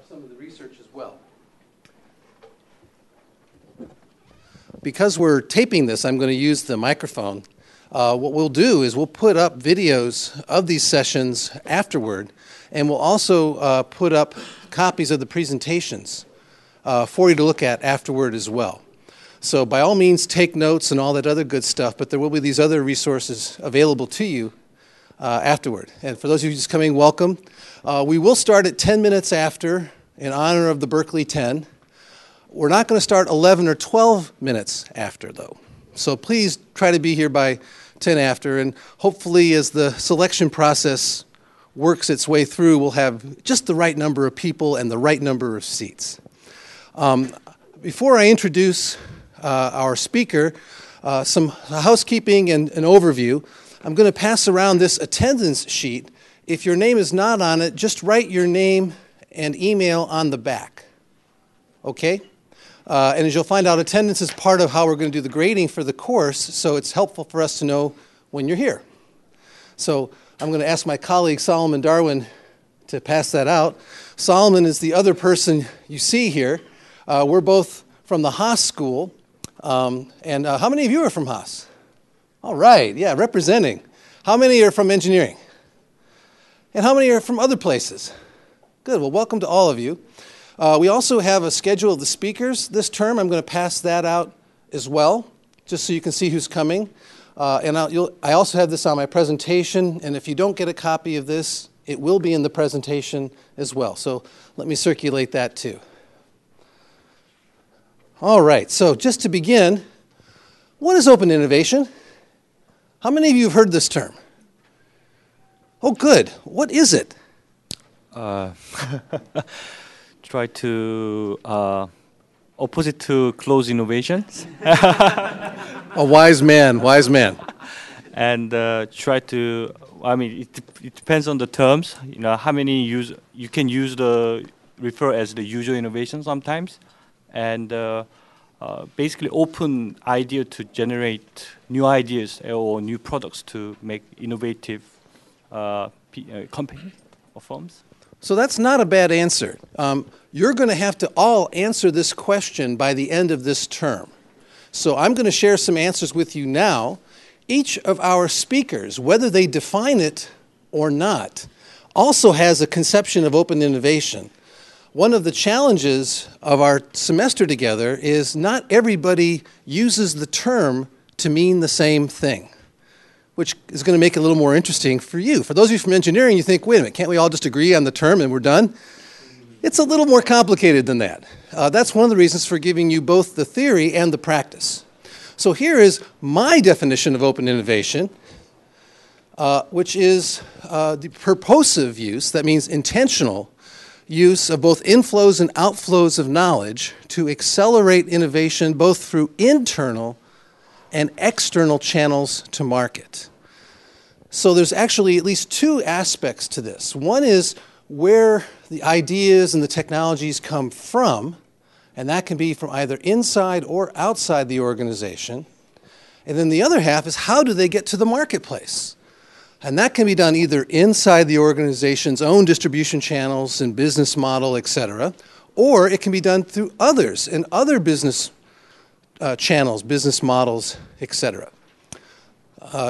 some of the research as well. Because we're taping this, I'm going to use the microphone. What we'll do is we'll put up videos of these sessions afterward, and we'll also put up copies of the presentations for you to look at afterward as well. So by all means, take notes and all that other good stuff, but there will be these other resources available to you afterward. And for those of you just coming, welcome. We will start at 10 minutes after in honor of the Berkeley 10. We're not going to start 11 or 12 minutes after, though. So please try to be here by 10 after, and hopefully as the selection process works its way through, we'll have just the right number of people and the right number of seats. Before I introduce our speaker, some housekeeping and an overview, I'm going to pass around this attendance sheet. If your name is not on it, just write your name and email on the back. Okay? And as you'll find out, attendance is part of how we're going to do the grading for the course, so it's helpful for us to know when you're here. So I'm going to ask my colleague Solomon Darwin to pass that out. Solomon is the other person you see here. We're both from the Haas School. And how many of you are from Haas? All right, yeah, representing. How many are from engineering? And how many are from other places? Good, well, welcome to all of you. We also have a schedule of the speakers this term. I'm going to pass that out as well, just so you can see who's coming. I also have this on my presentation, and if you don't get a copy of this, it will be in the presentation as well. So let me circulate that too. All right, so just to begin, what is open innovation? How many of you have heard this term? Oh, good. What is it? Try to opposite to closed innovations. A wise man, wise man. And try to, I mean, it depends on the terms. You know, how many you can use refer as the usual innovation sometimes. And basically open idea to generate new ideas or new products to make innovative companies or firms. So that's not a bad answer. You're going to have to all answer this question by the end of this term. So I'm going to share some answers with you now. Each of our speakers, whether they define it or not, also has a conception of open innovation. One of the challenges of our semester together is not everybody uses the term to mean the same thing, which is going to make it a little more interesting for you. For those of you from engineering, you think, wait a minute, can't we all just agree on the term and we're done? It's a little more complicated than that. That's one of the reasons for giving you both the theory and the practice. So here is my definition of open innovation, which is the purposive use, that means intentional use of both inflows and outflows of knowledge to accelerate innovation both through internal and external channels to market. So there's actually at least two aspects to this. One is where the ideas and the technologies come from, and that can be from either inside or outside the organization. And then the other half is how do they get to the marketplace? And that can be done either inside the organization's own distribution channels and business model, et cetera, or it can be done through others and other business channels, business models, et cetera.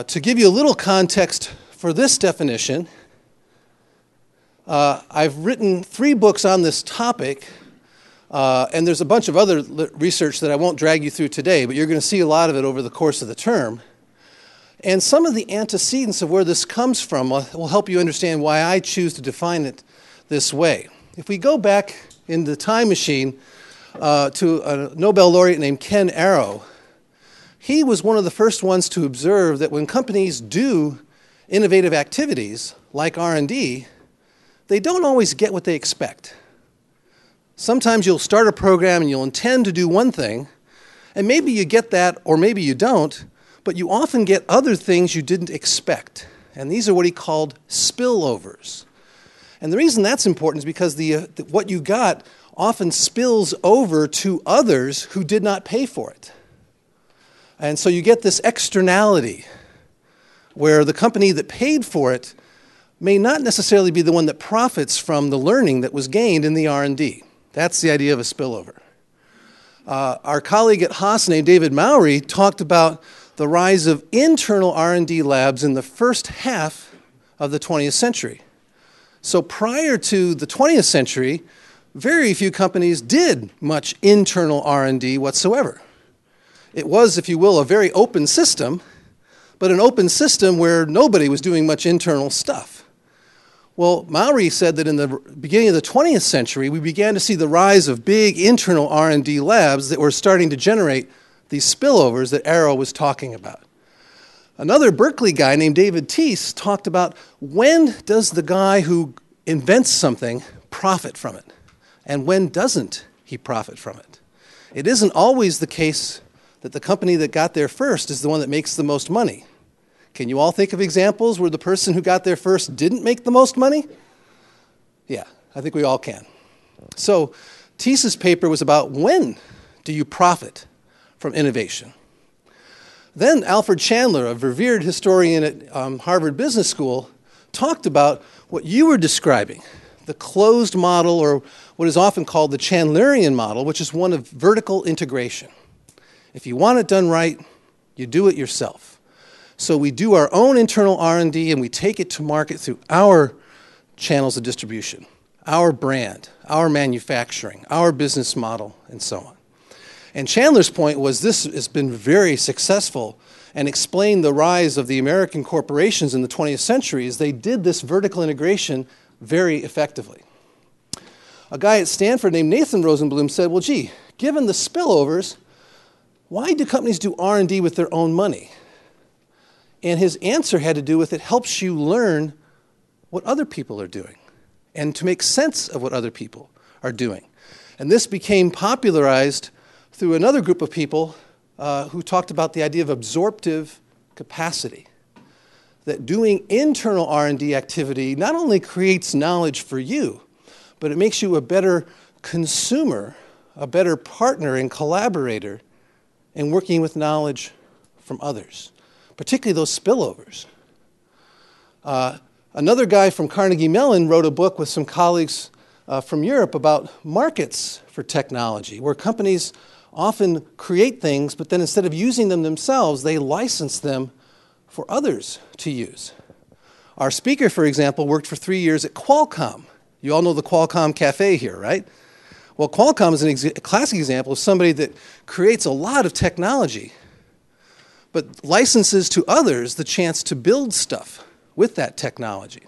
To give you a little context for this definition, I've written 3 books on this topic, and there's a bunch of other research that I won't drag you through today, but you're going to see a lot of it over the course of the term. And some of the antecedents of where this comes from will help you understand why I choose to define it this way. If we go back in the time machine to a Nobel laureate named Ken Arrow, he was one of the first ones to observe that when companies do innovative activities like R&D, they don't always get what they expect. Sometimes you'll start a program and you'll intend to do one thing, and maybe you get that or maybe you don't, but you often get other things you didn't expect. And these are what he called spillovers. And the reason that's important is because what you got often spills over to others who did not pay for it. And so you get this externality where the company that paid for it may not necessarily be the one that profits from the learning that was gained in the R&D. That's the idea of a spillover. Our colleague at Haas named David Mowry talked about the rise of internal R&D labs in the first half of the 20th century. So prior to the 20th century, very few companies did much internal R&D whatsoever. It was, if you will, a very open system, but an open system where nobody was doing much internal stuff. Well, Mowry said that in the beginning of the 20th century, we began to see the rise of big internal R&D labs that were starting to generate these spillovers that Arrow was talking about. Another Berkeley guy named David Teese talked about when does the guy who invents something profit from it, and when doesn't he profit from it? It isn't always the case that the company that got there first is the one that makes the most money. Can you all think of examples where the person who got there first didn't make the most money? Yeah, I think we all can. So Teese's paper was about when do you profit from innovation? Then Alfred Chandler, a revered historian at Harvard Business School, talked about what you were describing, the closed model, or what is often called the Chandlerian model, which is one of vertical integration. If you want it done right, you do it yourself. So we do our own internal R&D and we take it to market through our channels of distribution, our brand, our manufacturing, our business model, and so on. And Chandler's point was this has been very successful and explained the rise of the American corporations in the 20th century as they did this vertical integration very effectively. A guy at Stanford named Nathan Rosenblum said, well, gee, given the spillovers, why do companies do R&D with their own money? And his answer had to do with it helps you learn what other people are doing and to make sense of what other people are doing. And this became popularized through another group of people who talked about the idea of absorptive capacity, that doing internal R&D activity not only creates knowledge for you, but it makes you a better consumer, a better partner and collaborator in working with knowledge from others, particularly those spillovers. Another guy from Carnegie Mellon wrote a book with some colleagues from Europe about markets for technology, where companies often create things, but then instead of using them themselves, they license them for others to use. Our speaker, for example, worked for 3 years at Qualcomm. You all know the Qualcomm Cafe here, right? Well, Qualcomm is a classic example of somebody that creates a lot of technology, but licenses to others the chance to build stuff with that technology.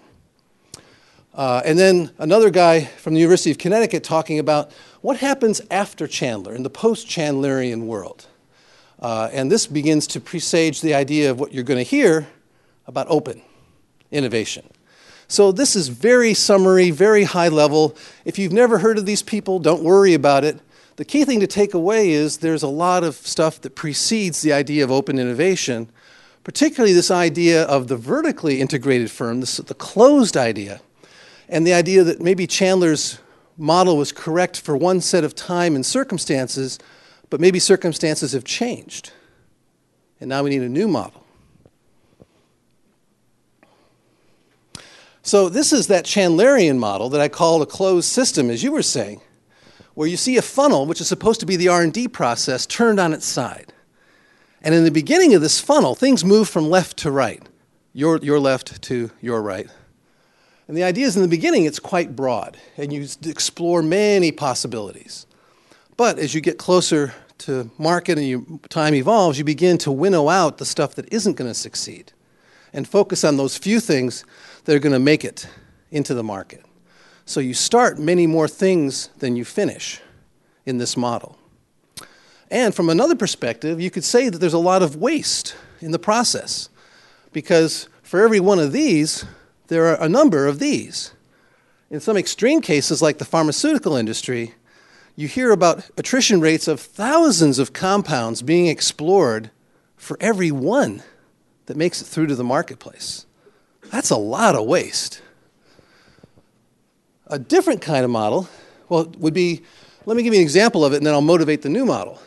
And then another guy from the University of Connecticut talking about what happens after Chandler in the post-Chandlerian world. And this begins to presage the idea of what you're going to hear about open innovation. So this is very summary, very high level. If you've never heard of these people, don't worry about it. The key thing to take away is there's a lot of stuff that precedes the idea of open innovation, particularly this idea of the vertically integrated firm, the closed idea, and the idea that maybe Chandler's model was correct for one set of time and circumstances, but maybe circumstances have changed, and now we need a new model. So this is that Chandlerian model that I call a closed system, as you were saying, where you see a funnel, which is supposed to be the R&D process, turned on its side. And in the beginning of this funnel, things move from left to right, your left to your right. And the idea is in the beginning, it's quite broad, and you explore many possibilities. But as you get closer to market and time evolves, you begin to winnow out the stuff that isn't going to succeed and focus on those few things that are going to make it into the market. So you start many more things than you finish in this model. And from another perspective, you could say that there's a lot of waste in the process, because for every one of these, there are a number of these. In some extreme cases, like the pharmaceutical industry, you hear about attrition rates of thousands of compounds being explored for every one that makes it through to the marketplace. That's a lot of waste. A different kind of model, well, would be, let me give you an example of it and then I'll motivate the new model.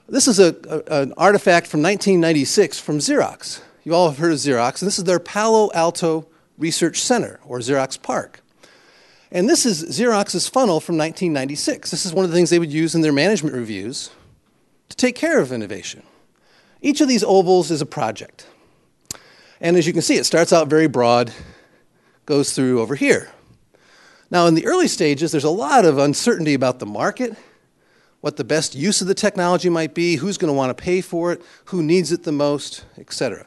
This is an artifact from 1996 from Xerox. You all have heard of Xerox, and this is their Palo Alto Research Center, or Xerox PARC. And this is Xerox's funnel from 1996. This is one of the things they would use in their management reviews to take care of innovation. Each of these ovals is a project. And as you can see, it starts out very broad, goes through over here. Now, in the early stages, there's a lot of uncertainty about the market, what the best use of the technology might be, who's going to want to pay for it, who needs it the most, etc.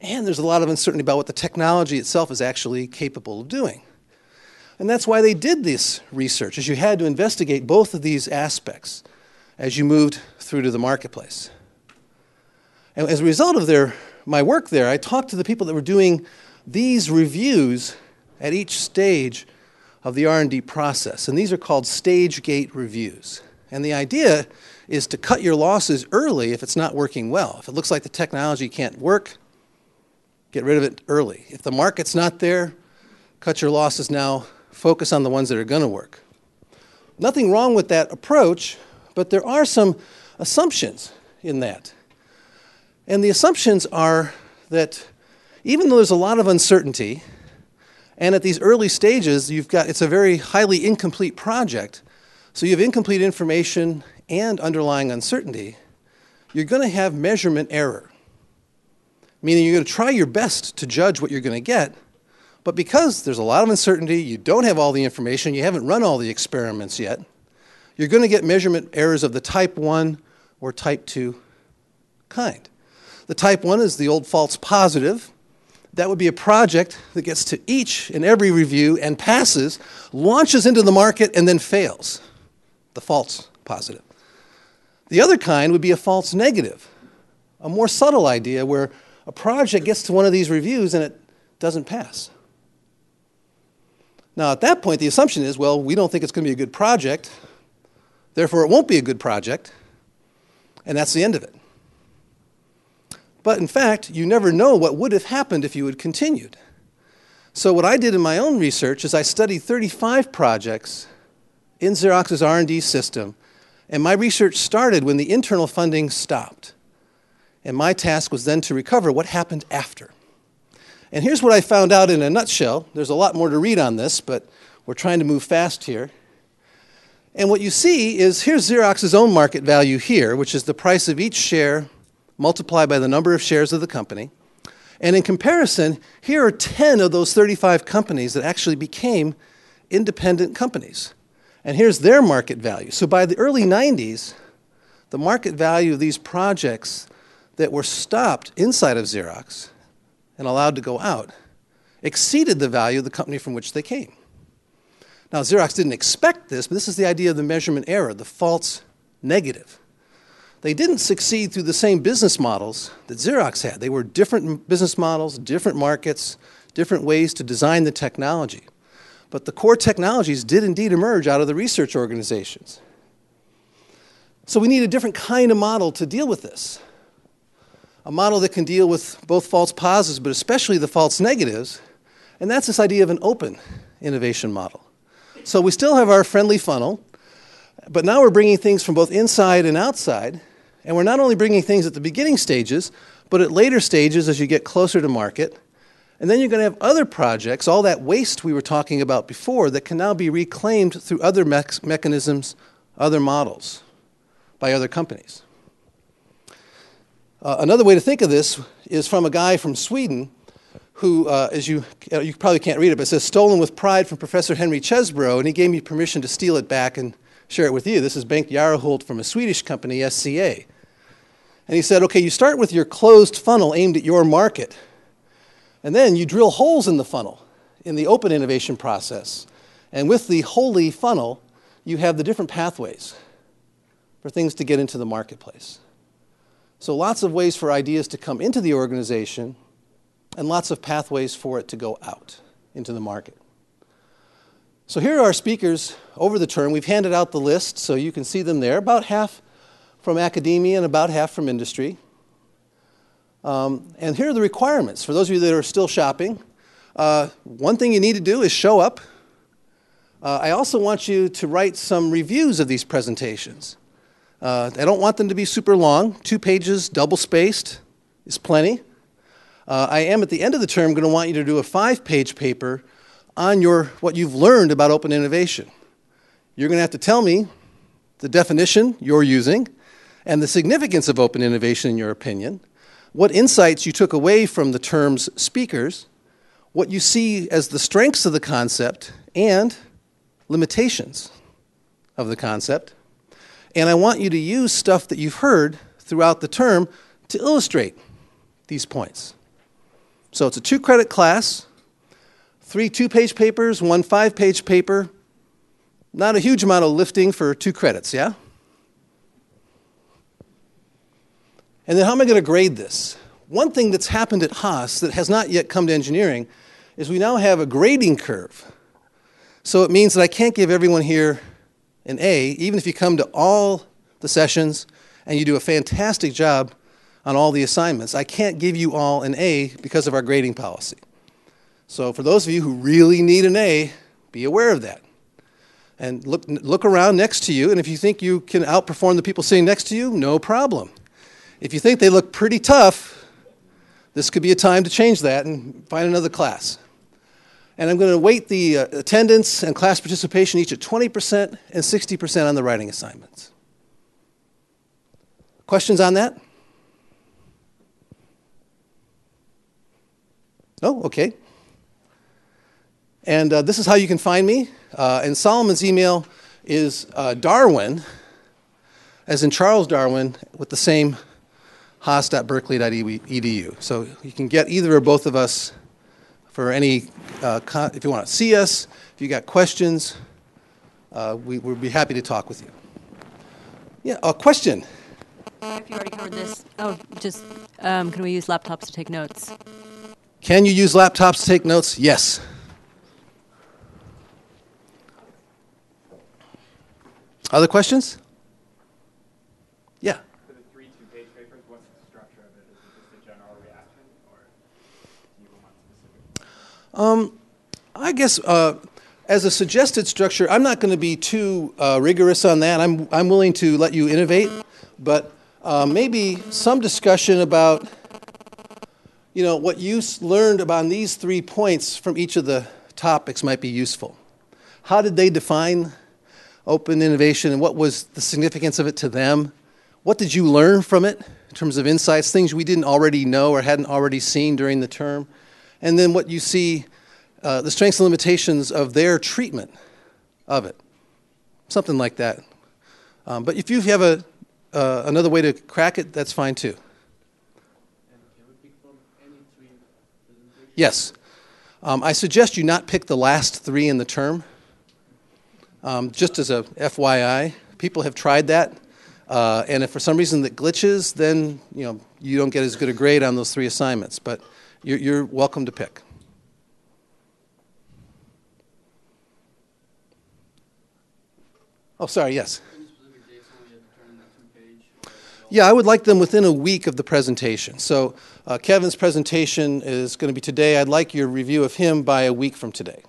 And there's a lot of uncertainty about what the technology itself is actually capable of doing. And that's why they did this research, is you had to investigate both of these aspects as you moved through to the marketplace. And as a result of my work there, I talked to the people that were doing these reviews at each stage of the R&D process. And these are called stage gate reviews. And the idea is to cut your losses early if it's not working well. If it looks like the technology can't work, get rid of it early. If the market's not there, cut your losses now. Focus on the ones that are going to work. Nothing wrong with that approach, but there are some assumptions in that. And the assumptions are that even though there's a lot of uncertainty, and at these early stages, it's a very highly incomplete project, so you have incomplete information and underlying uncertainty, you're going to have measurement error. Meaning you're going to try your best to judge what you're going to get, but because there's a lot of uncertainty, you don't have all the information, you haven't run all the experiments yet, you're going to get measurement errors of the type 1 or type 2 kind. The type 1 is the old false positive. That would be a project that gets to each and every review and passes, launches into the market, and then fails. The false positive. The other kind would be a false negative, a more subtle idea where a project gets to one of these reviews and it doesn't pass. Now, at that point, the assumption is, well, we don't think it's going to be a good project, therefore it won't be a good project, and that's the end of it. But in fact, you never know what would have happened if you had continued. So what I did in my own research is I studied 35 projects in Xerox's R&D system, and my research started when the internal funding stopped. And my task was then to recover what happened after. And here's what I found out in a nutshell. There's a lot more to read on this, but we're trying to move fast here. And what you see is here's Xerox's own market value here, which is the price of each share multiplied by the number of shares of the company. And in comparison, here are 10 of those 35 companies that actually became independent companies. And here's their market value. So by the early 90s, the market value of these projects that were stopped inside of Xerox and allowed to go out exceeded the value of the company from which they came. Now, Xerox didn't expect this, but this is the idea of the measurement error, the false negative. They didn't succeed through the same business models that Xerox had. They were different business models, different markets, different ways to design the technology. But the core technologies did indeed emerge out of the research organizations. So we need a different kind of model to deal with this. A model that can deal with both false positives, but especially the false negatives, and that's this idea of an open innovation model. So we still have our friendly funnel, but now we're bringing things from both inside and outside, and we're not only bringing things at the beginning stages, but at later stages as you get closer to market, and then you're going to have other projects, all that waste we were talking about before, that can now be reclaimed through other mechanisms, other models, by other companies. Another way to think of this is from a guy from Sweden who, as you probably can't read it, but it says, stolen with pride from Professor Henry Chesbrough, and he gave me permission to steal it back and share it with you. This is Bengt Jarahult from a Swedish company, SCA. And he said, okay, you start with your closed funnel aimed at your market, and then you drill holes in the funnel in the open innovation process. And with the holy funnel, you have the different pathways for things to get into the marketplace. So lots of ways for ideas to come into the organization and lots of pathways for it to go out into the market. So here are our speakers over the term. We've handed out the list so you can see them there, about half from academia and about half from industry. And here are the requirements. For those of you that are still shopping, one thing you need to do is show up. I also want you to write some reviews of these presentations. I don't want them to be super long. 2 pages, double-spaced is plenty. I am at the end of the term going to want you to do a 5-page paper on what you've learned about open innovation. You're going to have to tell me the definition you're using and the significance of open innovation in your opinion, what insights you took away from the term's speakers, what you see as the strengths of the concept and limitations of the concept. And I want you to use stuff that you've heard throughout the term to illustrate these points. So it's a 2-credit class, 3 2-page papers, 1 5-page paper. Not a huge amount of lifting for 2 credits, yeah? And then how am I going to grade this? One thing that's happened at Haas that has not yet come to engineering is we now have a grading curve. So it means that I can't give everyone here an A, even if you come to all the sessions and you do a fantastic job on all the assignments. I can't give you all an A because of our grading policy. So for those of you who really need an A, be aware of that. And look around next to you, and if you think you can outperform the people sitting next to you, no problem. If you think they look pretty tough, this could be a time to change that and find another class. And I'm going to weight the attendance and class participation each at 20% and 60% on the writing assignments. Questions on that? Oh, okay. And this is how you can find me. And Solomon's email is Darwin, as in Charles Darwin, with the same haas.berkeley.edu. So you can get either or both of us for any, if you want to see us, if you got questions, we would be happy to talk with you. Yeah, a question? If you already covered this, can we use laptops to take notes? Can you use laptops to take notes? Yes. Other questions? Yeah. For the 3 2-page papers, what's the structure of it? Is it just a general reaction, or do you want specific? I guess as a suggested structure, I'm not going to be too rigorous on that. I'm willing to let you innovate, but maybe some discussion about what you learned about these 3 points from each of the topics might be useful. How did they define open innovation, and what was the significance of it to them? What did you learn from it in terms of insights, things we didn't already know or hadn't already seen during the term? And then what you see, the strengths and limitations of their treatment of it. Something like that. But if you have another way to crack it, that's fine too. And can we pick from any 3 presentations? Yes. I suggest you not pick the last 3 in the term. Just as a FYI, people have tried that, and if for some reason that glitches, then you don't get as good a grade on those 3 assignments. But you're welcome to pick. Oh, sorry. Yes. Any specific dates when we have to turn that 2-page? Yeah, I would like them within a week of the presentation. So Kevin's presentation is going to be today. I'd like your review of him by a week from today.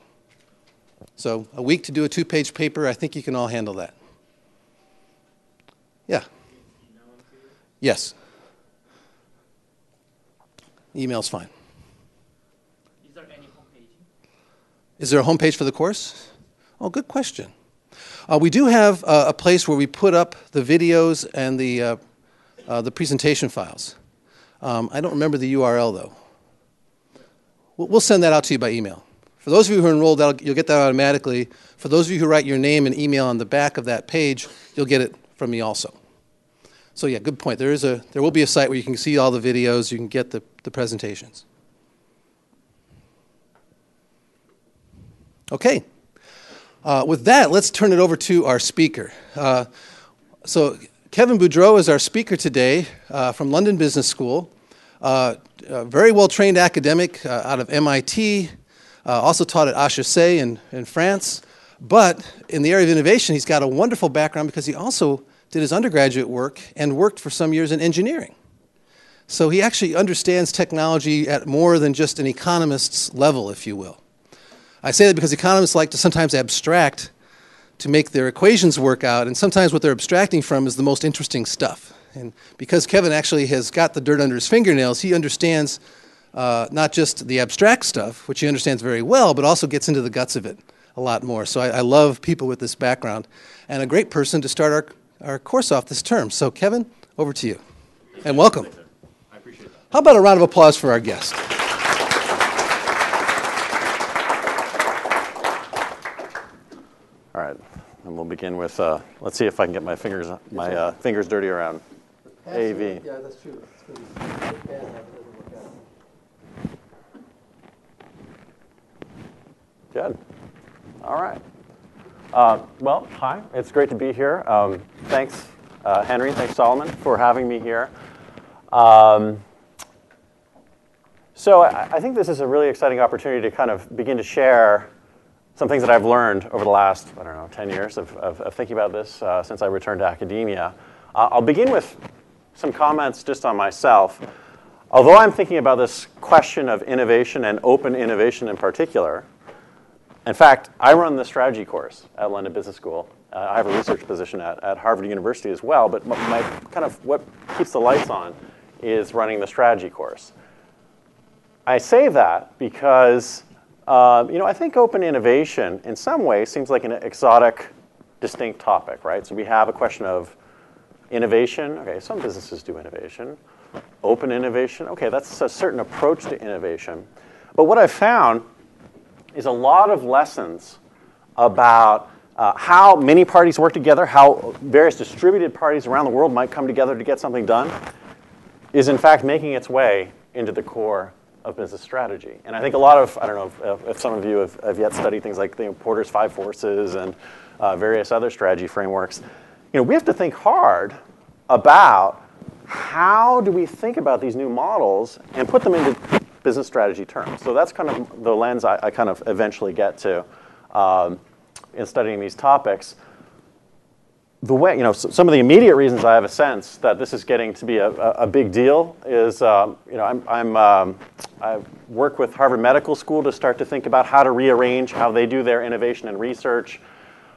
So a week to do a 2-page paper, I think you can all handle that. Yeah. Yes. Email's fine. Is there any homepage? Is there a homepage for the course? Oh, good question. We do have a place where we put up the videos and the presentation files. I don't remember the URL, though. We'll send that out to you by email. For those of you who are enrolled, you'll get that automatically. For those of you who write your name and email on the back of that page, you'll get it from me also. So yeah, good point. There will be a site where you can see all the videos, you can get the presentations. Okay. With that, let's turn it over to our speaker. So Kevin Boudreau is our speaker today from London Business School. A very well-trained academic out of MIT. Also taught at HEC in France. But in the area of innovation, he's got a wonderful background because he also did his undergraduate work and worked for some years in engineering. So he actually understands technology at more than just an economist's level, if you will. I say that because economists like to sometimes abstract to make their equations work out, and sometimes what they're abstracting from is the most interesting stuff. And because Kevin actually has got the dirt under his fingernails, he understands not just the abstract stuff, which he understands very well, but also gets into the guts of it a lot more. So I love people with this background, and a great person to start our course off this term. So Kevin, over to you, and welcome. I appreciate that. How about a round of applause for our guest? All right, and we'll begin with, let's see if I can get my fingers dirty around AV. Yeah, that's true. It's going to be bad if it doesn't work out. Good. All right. Well, hi. It's great to be here. Thanks, Henry. Thanks, Solomon, for having me here. So I think this is a really exciting opportunity to kind of begin to share some things that I've learned over the last, 10 years of thinking about this since I returned to academia. I'll begin with some comments just on myself. Although I'm thinking about this question of innovation and open innovation in particular, in fact, I run the strategy course at London Business School. I have a research position at Harvard University as well, but my kind of what keeps the lights on is running the strategy course. I say that because I think open innovation in some ways seems like an exotic, distinct topic, right? So we have a question of innovation. Okay, some businesses do innovation. Open innovation. Okay, that's a certain approach to innovation. But what I've found is a lot of lessons about how many parties work together, how various distributed parties around the world might come together to get something done, is in fact making its way into the core of business strategy. And I think a lot of, I don't know if some of you have yet studied things like Porter's 5 Forces and various other strategy frameworks. We have to think hard about how do we think about these new models and put them into business strategy terms. So that's kind of the lens I kind of eventually get to in studying these topics. The way, some of the immediate reasons I have a sense that this is getting to be a big deal is, I work with Harvard Medical School to start to think about how to rearrange how they do their innovation and research.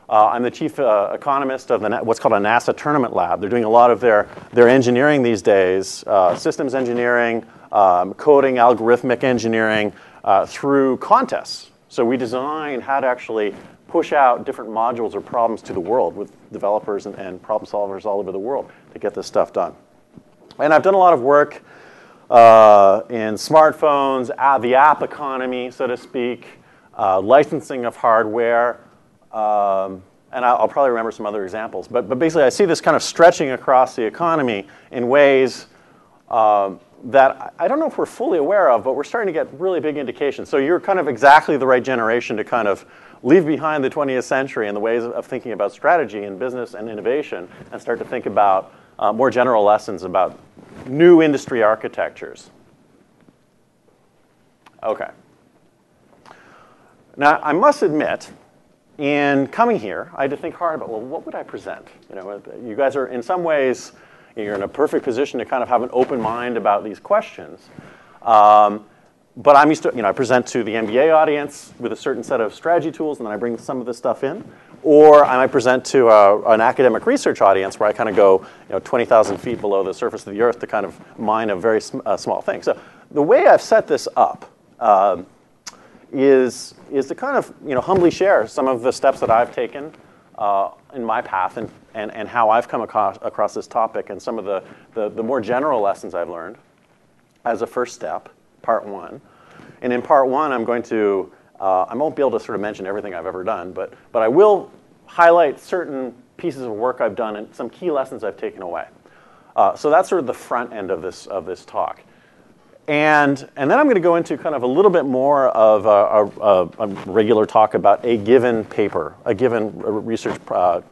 I'm the chief economist of what's called a NASA tournament lab. They're doing a lot of their engineering these days, systems engineering, coding, algorithmic engineering through contests. So we design how to actually push out different modules or problems to the world with developers and problem solvers all over the world to get this stuff done. And I've done a lot of work in smartphones, the app economy, so to speak, licensing of hardware, and I'll probably remember some other examples. But basically, I see this kind of stretching across the economy in ways that I don't know if we're fully aware of, but we're starting to get really big indications. So you're kind of exactly the right generation to kind of leave behind the 20th century and the ways of thinking about strategy and business and innovation and start to think about more general lessons about new industry architectures. Okay. Now, I must admit, in coming here, I had to think hard about, well, what would I present? You guys are, in some ways, you're in a perfect position to kind of have an open mind about these questions. But I'm used to, I present to the MBA audience with a certain set of strategy tools, and then I bring some of this stuff in. Or I might present to an academic research audience where I kind of go 20,000 feet below the surface of the earth to kind of mine a very small thing. So the way I've set this up is to kind of humbly share some of the steps that I've taken in my path and how I've come across this topic and some of the more general lessons I've learned as a first step, part one. And in part one, I'm going to, I won't be able to sort of mention everything I've ever done, but I will highlight certain pieces of work I've done and some key lessons I've taken away. So that's sort of the front end of this talk. And then I'm going to go into kind of a little bit more of a regular talk about a given paper, a given research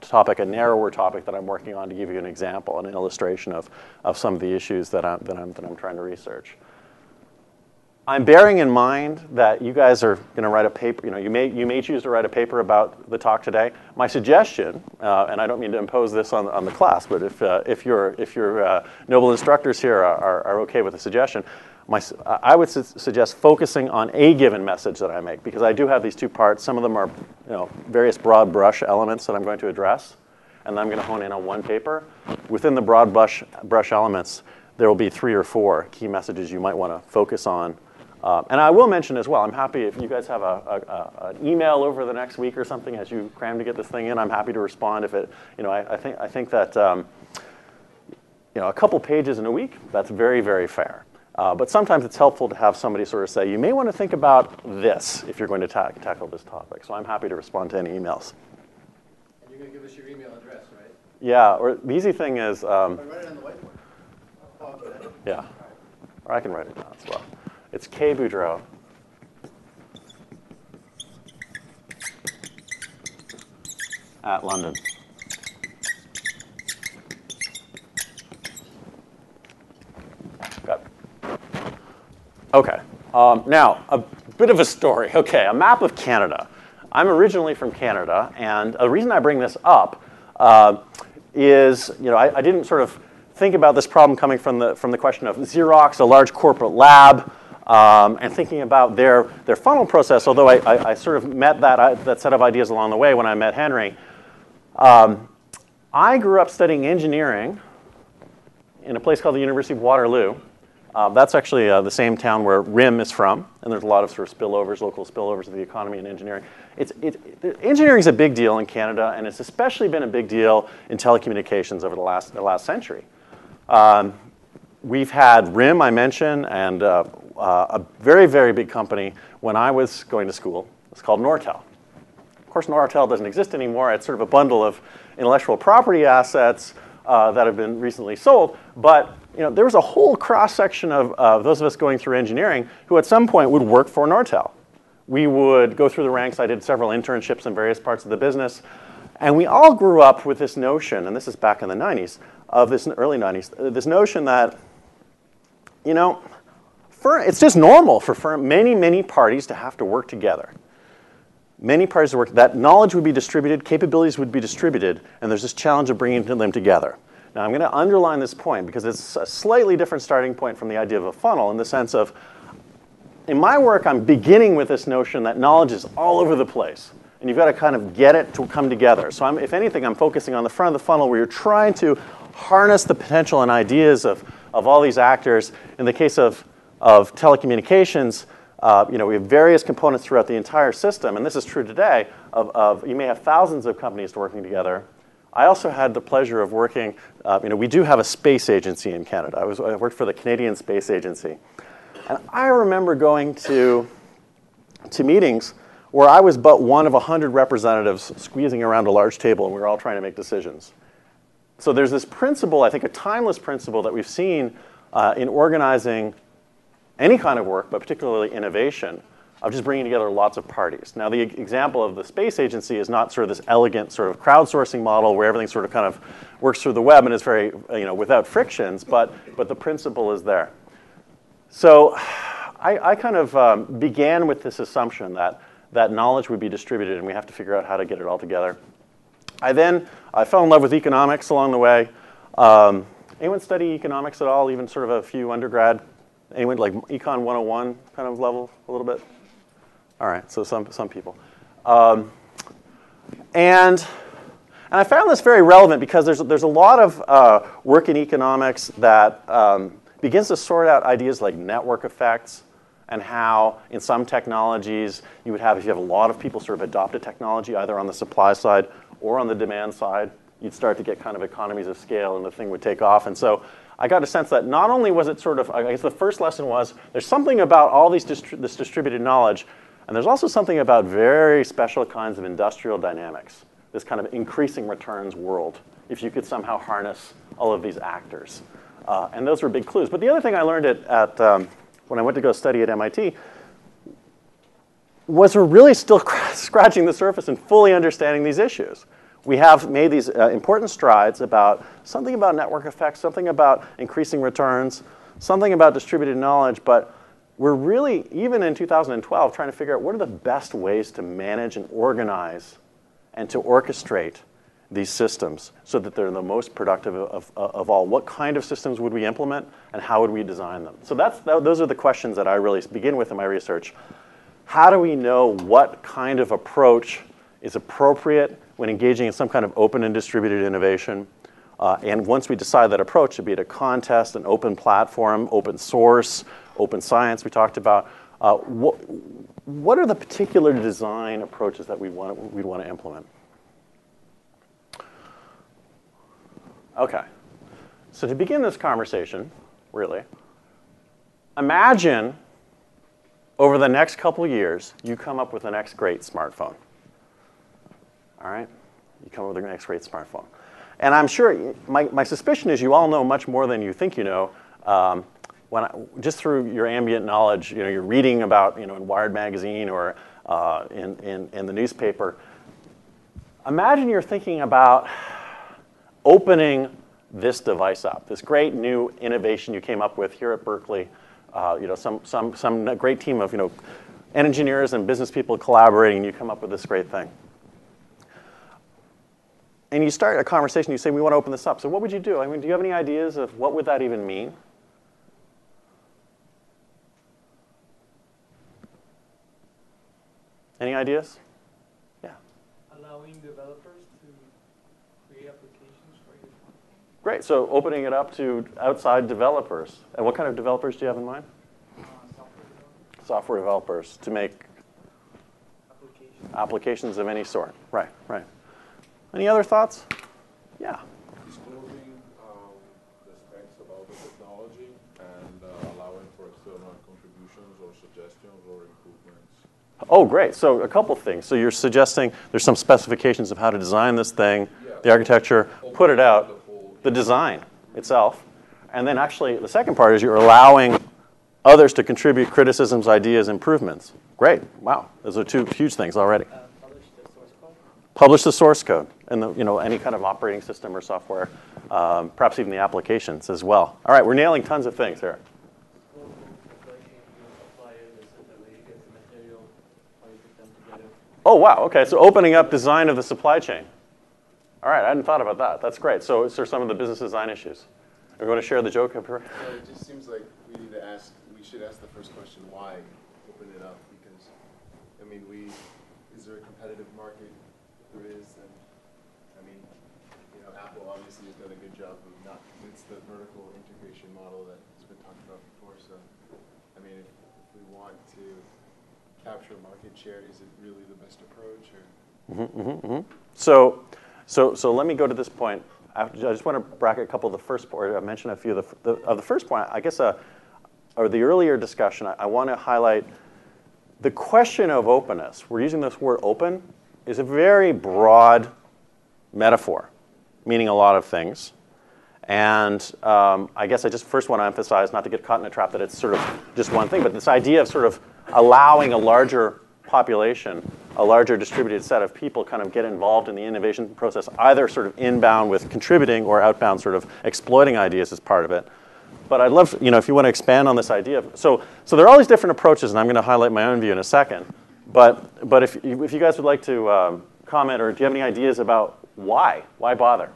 topic, a narrower topic that I'm working on to give you an example, an illustration of some of the issues that I'm trying to research. I'm bearing in mind that you guys are going to write a paper. You may choose to write a paper about the talk today. My suggestion, and I don't mean to impose this on the class, but if your noble instructors here are okay with the suggestion, I would suggest focusing on a given message that I make, because I do have these two parts. Some of them are various broad brush elements that I'm going to address, and then I'm going to hone in on one paper. Within the broad brush elements, there will be 3 or 4 key messages you might want to focus on And I will mention as well, I'm happy if you guys have an email over the next week or something as you cram to get this thing in, I'm happy to respond if it, I think that, a couple pages in a week, that's very, very fair. But sometimes it's helpful to have somebody sort of say, you may want to think about this if you're going to tackle this topic. So I'm happy to respond to any emails. And you're going to give us your email address, right? Yeah, or the easy thing is, Write it on the whiteboard. Oh, okay. yeah, or I can write it down as well. It's K Boudreau at London. Got it. Okay. Now, a bit of a story. Okay, a map of Canada. I'm originally from Canada, and the reason I bring this up is, I didn't sort of think about this problem coming from the question of Xerox, a large corporate lab, and thinking about their funnel process. Although I sort of met that set of ideas along the way when I met Henry. I grew up studying engineering in a place called the University of Waterloo. That's actually the same town where RIM is from, and there's a lot of sort of spillovers, local spillovers of the economy and engineering. Engineering is a big deal in Canada, and it's especially been a big deal in telecommunications over the last century. We've had RIM, I mentioned, and a very, very big company when I was going to school. It's called Nortel. Of course, Nortel doesn't exist anymore. It's sort of a bundle of intellectual property assets that have been recently sold. But there was a whole cross-section of those of us going through engineering who at some point would work for Nortel. We would go through the ranks. I did several internships in various parts of the business. And we all grew up with this notion, and this is back in the 90s, early 90s, this notion that, it's just normal for many, many parties to have to work together. Many parties to work, that knowledge would be distributed, capabilities would be distributed, and there's this challenge of bringing them together. Now, I'm going to underline this point because it's a slightly different starting point from the idea of a funnel in the sense of, in my work, I'm beginning with this notion that knowledge is all over the place. And you've got to kind of get it to come together. So if anything, I'm focusing on the front of the funnel where you're trying to harness the potential and ideas of all these actors. In the case of telecommunications, we have various components throughout the entire system. And this is true today. You may have thousands of companies working together. I also had the pleasure of working, we do have a space agency in Canada. I worked for the Canadian Space Agency. And I remember going to meetings where I was but one of 100 representatives squeezing around a large table, and we were all trying to make decisions. So there's this principle, I think a timeless principle that we've seen in organizing any kind of work, but particularly innovation, of just bringing together lots of parties. Now, the example of the space agency is not sort of this elegant sort of crowdsourcing model where everything sort of kind of works through the web and is very, without frictions, but the principle is there. So I kind of began with this assumption that knowledge would be distributed and we have to figure out how to get it all together. I fell in love with economics along the way. Anyone study economics at all, even sort of a few undergrad? Anyone like Econ 101 kind of level a little bit? All right, so some people. And I found this very relevant because there's a lot of work in economics that begins to sort out ideas like network effects and how in some technologies you would have, if you have a lot of people sort of adopt a technology either on the supply side or on the demand side, you'd start to get kind of economies of scale and the thing would take off. And so I got a sense that not only was it sort of, I guess the first lesson was there's something about all this distributed knowledge, and there's also something about very special kinds of industrial dynamics, this kind of increasing returns world, if you could somehow harness all of these actors. And those were big clues. But the other thing I learned when I went to go study at MIT was we're really still scratching the surface and fully understanding these issues. We have made these important strides about something about network effects, something about increasing returns, something about distributed knowledge, but we're really, even in 2012, trying to figure out what are the best ways to manage and organize and to orchestrate these systems so that they're the most productive of all. What kind of systems would we implement and how would we design them? So those are the questions that I really begin with in my research. How do we know what kind of approach is appropriate when engaging in some kind of open and distributed innovation? And once we decide that approach, to be it a contest, an open platform, open source, open science we talked about, What are the particular design approaches that we'd want to implement? Okay. So to begin this conversation, really, imagine over the next couple years, you come up with the next great smartphone. All right? You come up with the next great smartphone. And I'm sure, my suspicion is you all know much more than you think you know. Just through your ambient knowledge, you're reading about, in Wired magazine or in the newspaper. Imagine you're thinking about opening this device up, this great new innovation you came up with here at Berkeley. Some great team of engineers and business people collaborating, and you come up with this great thing. And you start a conversation, you say, we want to open this up. So what would you do? I mean, do you have any ideas of what would that even mean? Any ideas? Yeah. Allowing developers to create applications for your smartphone. Great. So opening it up to outside developers. And what kind of developers do you have in mind? Software developers to make applications of any sort. Right, right. Any other thoughts? Yeah. Disclosing the specs about the technology and allowing for external contributions or suggestions or improvements. Oh, great. So a couple things. So you're suggesting there's some specifications of how to design this thing, the architecture, put it out, the design itself. And then actually the second part is you're allowing others to contribute criticisms, ideas, improvements. Great. Wow. Those are two huge things already. Publish the source code. Publish the source code and any kind of operating system or software, perhaps even the applications as well. All right, we're nailing tons of things here. Oh, wow. OK, so opening up design of the supply chain. All right, I hadn't thought about that. That's great. So are some of the business design issues. Are we going to share the joke up here? So it just seems like we should ask the first question, why open it up? Because, I mean, is there a competitive market? If there is, then, I mean, Apple obviously has done a good job of it's the vertical integration model that has been talked about before. So, I mean, if we want to capture market share, is it really the best approach? Or? So let me go to this point. I just want to bracket a couple of the first, or mention a few of the first point. I guess, or the earlier discussion, I want to highlight the question of openness. We're using this word open is a very broad metaphor, meaning a lot of things. And I guess I just first want to emphasize, not to get caught in a trap, that it's sort of just one thing, but this idea of sort of allowing a larger population, a larger distributed set of people kind of get involved in the innovation process, either sort of inbound with contributing or outbound sort of exploiting ideas as part of it. But I'd love, if you want to expand on this idea. So there are all these different approaches, and I'm going to highlight my own view in a second. But if you guys would like to comment, or do you have any ideas about why? Why bother?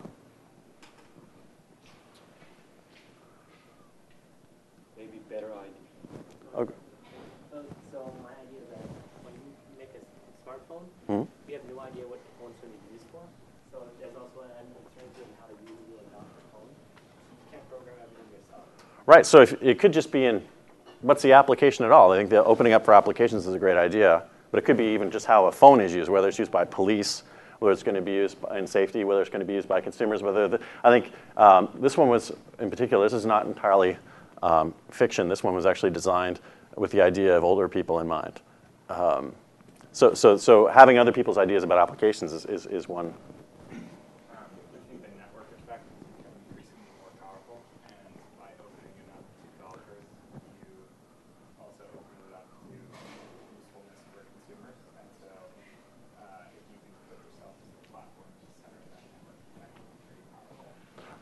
Maybe better idea. Okay. So my idea is that when you make a smartphone, we have no idea what the phone's going to be used for. So there's also an uncertainty in how to use the phone. You can't program everything yourself. Right, so it could just be in, what's the application at all? I think the opening up for applications is a great idea, but it could be even just how a phone is used, whether it's used by police, whether it's going to be used in safety, whether it's going to be used by consumers, I think this one was, in particular, this is not entirely fiction. This one was actually designed with the idea of older people in mind. So having other people's ideas about applications is one. I think the network effect is becoming increasingly more powerful, and by opening it up to developers, you also open it up to usefulness for consumers. And so if you can put yourself as the platform to center that network effect, it's pretty powerful.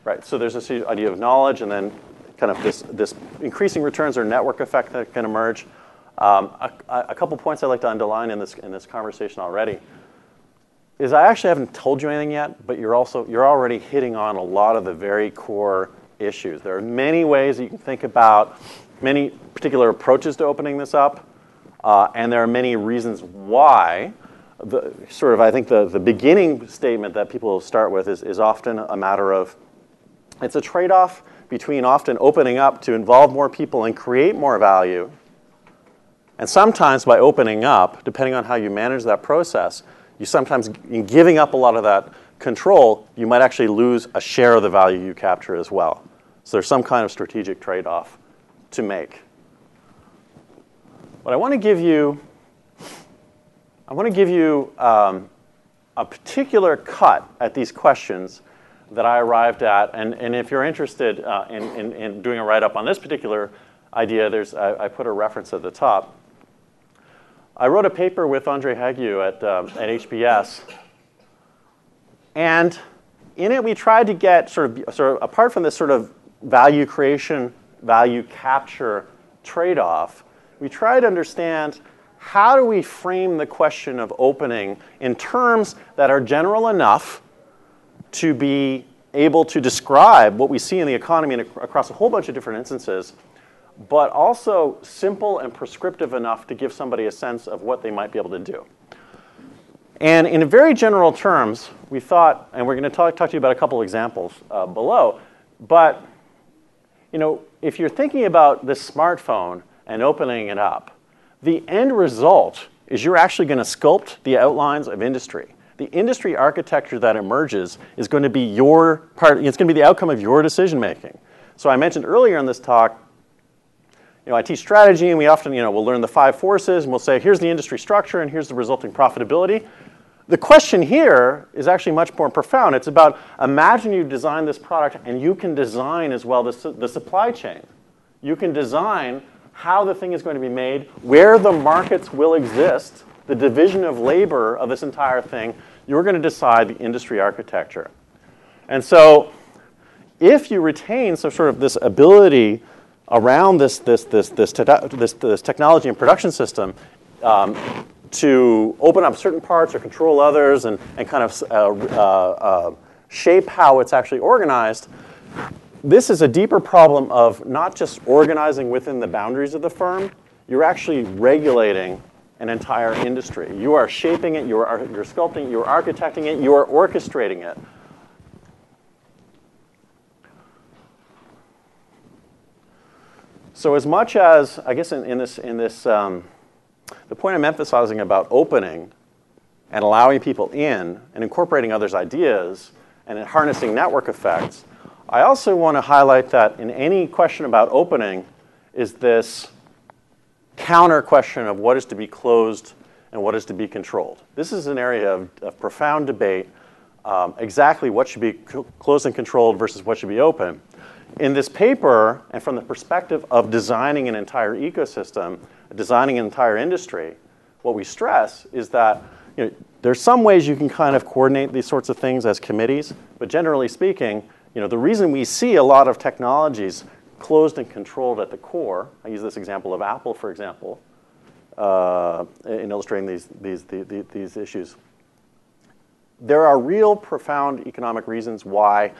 Right, so there's this idea of knowledge, and then kind of this increasing returns or network effect that can emerge. A couple points I'd like to underline in this conversation already is I actually haven't told you anything yet, but you're already hitting on a lot of the very core issues. There are many ways that you can think about, many particular approaches to opening this up, and there are many reasons why. I think the beginning statement that people start with is often a matter of, it's a trade-off between often opening up to involve more people and create more value And sometimes by opening up, depending on how you manage that process, you sometimes, in giving up a lot of that control, you might actually lose a share of the value you capture as well. So there's some kind of strategic trade-off to make. But I want to give you a particular cut at these questions that I arrived at. And if you're interested in doing a write-up on this particular idea, I put a reference at the top. I wrote a paper with Andre Hague at HBS. And in it, we tried to get sort of apart from this sort of value creation, value capture trade-off, we tried to understand how do we frame the question of opening in terms that are general enough to be able to describe what we see in the economy and across a whole bunch of different instances, but also simple and prescriptive enough to give somebody a sense of what they might be able to do. And in very general terms, we thought, and we're going to talk to you about a couple examples below, but if you're thinking about this smartphone and opening it up, the end result is you're actually going to sculpt the outlines of industry. The industry architecture that emerges is going to be your part, it's going to be the outcome of your decision making. So I mentioned earlier in this talk, I teach strategy, and we often, we'll learn the 5 forces, and we'll say, here's the industry structure, and here's the resulting profitability. The question here is actually much more profound. It's about, imagine you design this product, and you can design as well the supply chain. You can design how the thing is going to be made, where the markets will exist, the division of labor of this entire thing. You're going to decide the industry architecture. And so if you retain some sort of this ability around this technology and production system to open up certain parts or control others and kind of shape how it's actually organized, this is a deeper problem of not just organizing within the boundaries of the firm, you're actually regulating an entire industry. You are shaping it, you're sculpting it, you're architecting it, you are orchestrating it. So as much as, I guess in this the point I'm emphasizing about opening and allowing people in and incorporating others' ideas and harnessing network effects, I also want to highlight that in any question about opening is this counter question of what is to be closed and what is to be controlled. This is an area of profound debate, exactly what should be closed and controlled versus what should be open. In this paper, and from the perspective of designing an entire ecosystem, designing an entire industry, what we stress is that there's some ways you can kind of coordinate these sorts of things as committees, but generally speaking, the reason we see a lot of technologies closed and controlled at the core, I use this example of Apple, for example, in illustrating these issues. There are real profound economic reasons why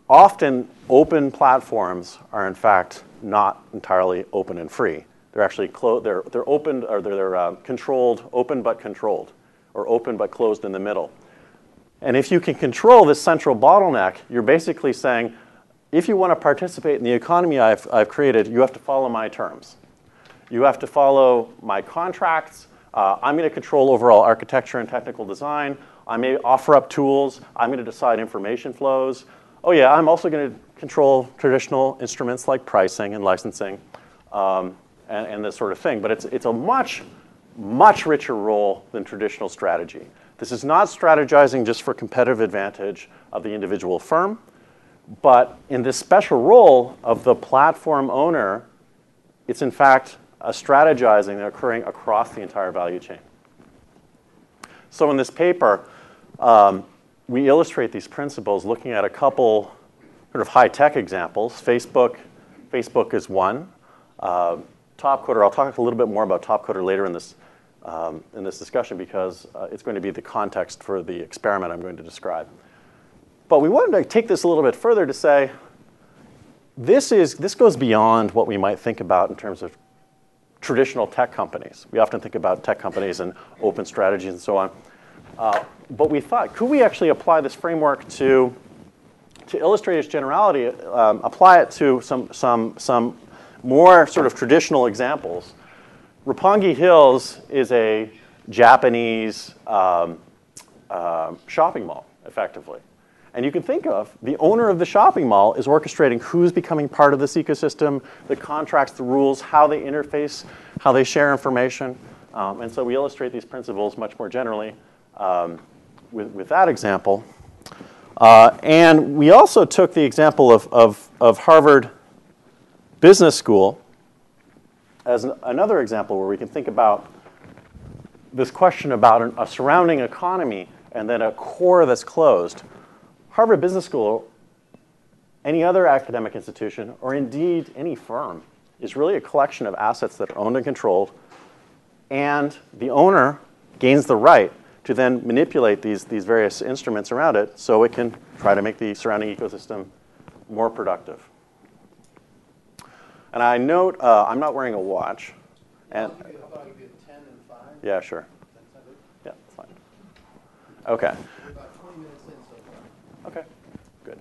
often open platforms are in fact not entirely open and free. They're actually they're open, or they're controlled, open but controlled, or open but closed in the middle. And if you can control this central bottleneck, you're basically saying, if you want to participate in the economy I've created, you have to follow my terms. You have to follow my contracts. I'm going to control overall architecture and technical design. I may offer up tools. I'm going to decide information flows. Oh yeah, I'm also going to control traditional instruments like pricing and licensing and this sort of thing. But it's a much, much richer role than traditional strategy. This is not strategizing just for competitive advantage of the individual firm, but in this special role of the platform owner, it's in fact a strategizing that occurring across the entire value chain. So in this paper, we illustrate these principles looking at a couple sort of high-tech examples. Facebook is one. Topcoder, I'll talk a little bit more about Topcoder later in this discussion because it's going to be the context for the experiment I'm going to describe. But we wanted to take this a little bit further to say, this goes beyond what we might think about in terms of traditional tech companies. We often think about tech companies and open strategies and so on. But we thought, could we actually apply this framework to illustrate its generality, apply it to some more sort of traditional examples Roppongi Hills is a Japanese shopping mall, effectively. And you can think of the owner of the shopping mall is orchestrating who's becoming part of this ecosystem, the contracts, the rules, how they interface, how they share information. And so we illustrate these principles much more generally with that example. And we also took the example of Harvard Business School as another example where we can think about this question about a surrounding economy and then a core that's closed. Harvard Business School, any other academic institution, or indeed any firm, is really a collection of assets that are owned and controlled, and the owner gains the right to then manipulate these various instruments around it so it can try to make the surrounding ecosystem more productive. And I note I'm not wearing a watch. And How about you get 10 and 5? yeah, sure. That's good. Yeah, fine. Okay. We're about 20 minutes in so far. Okay, good.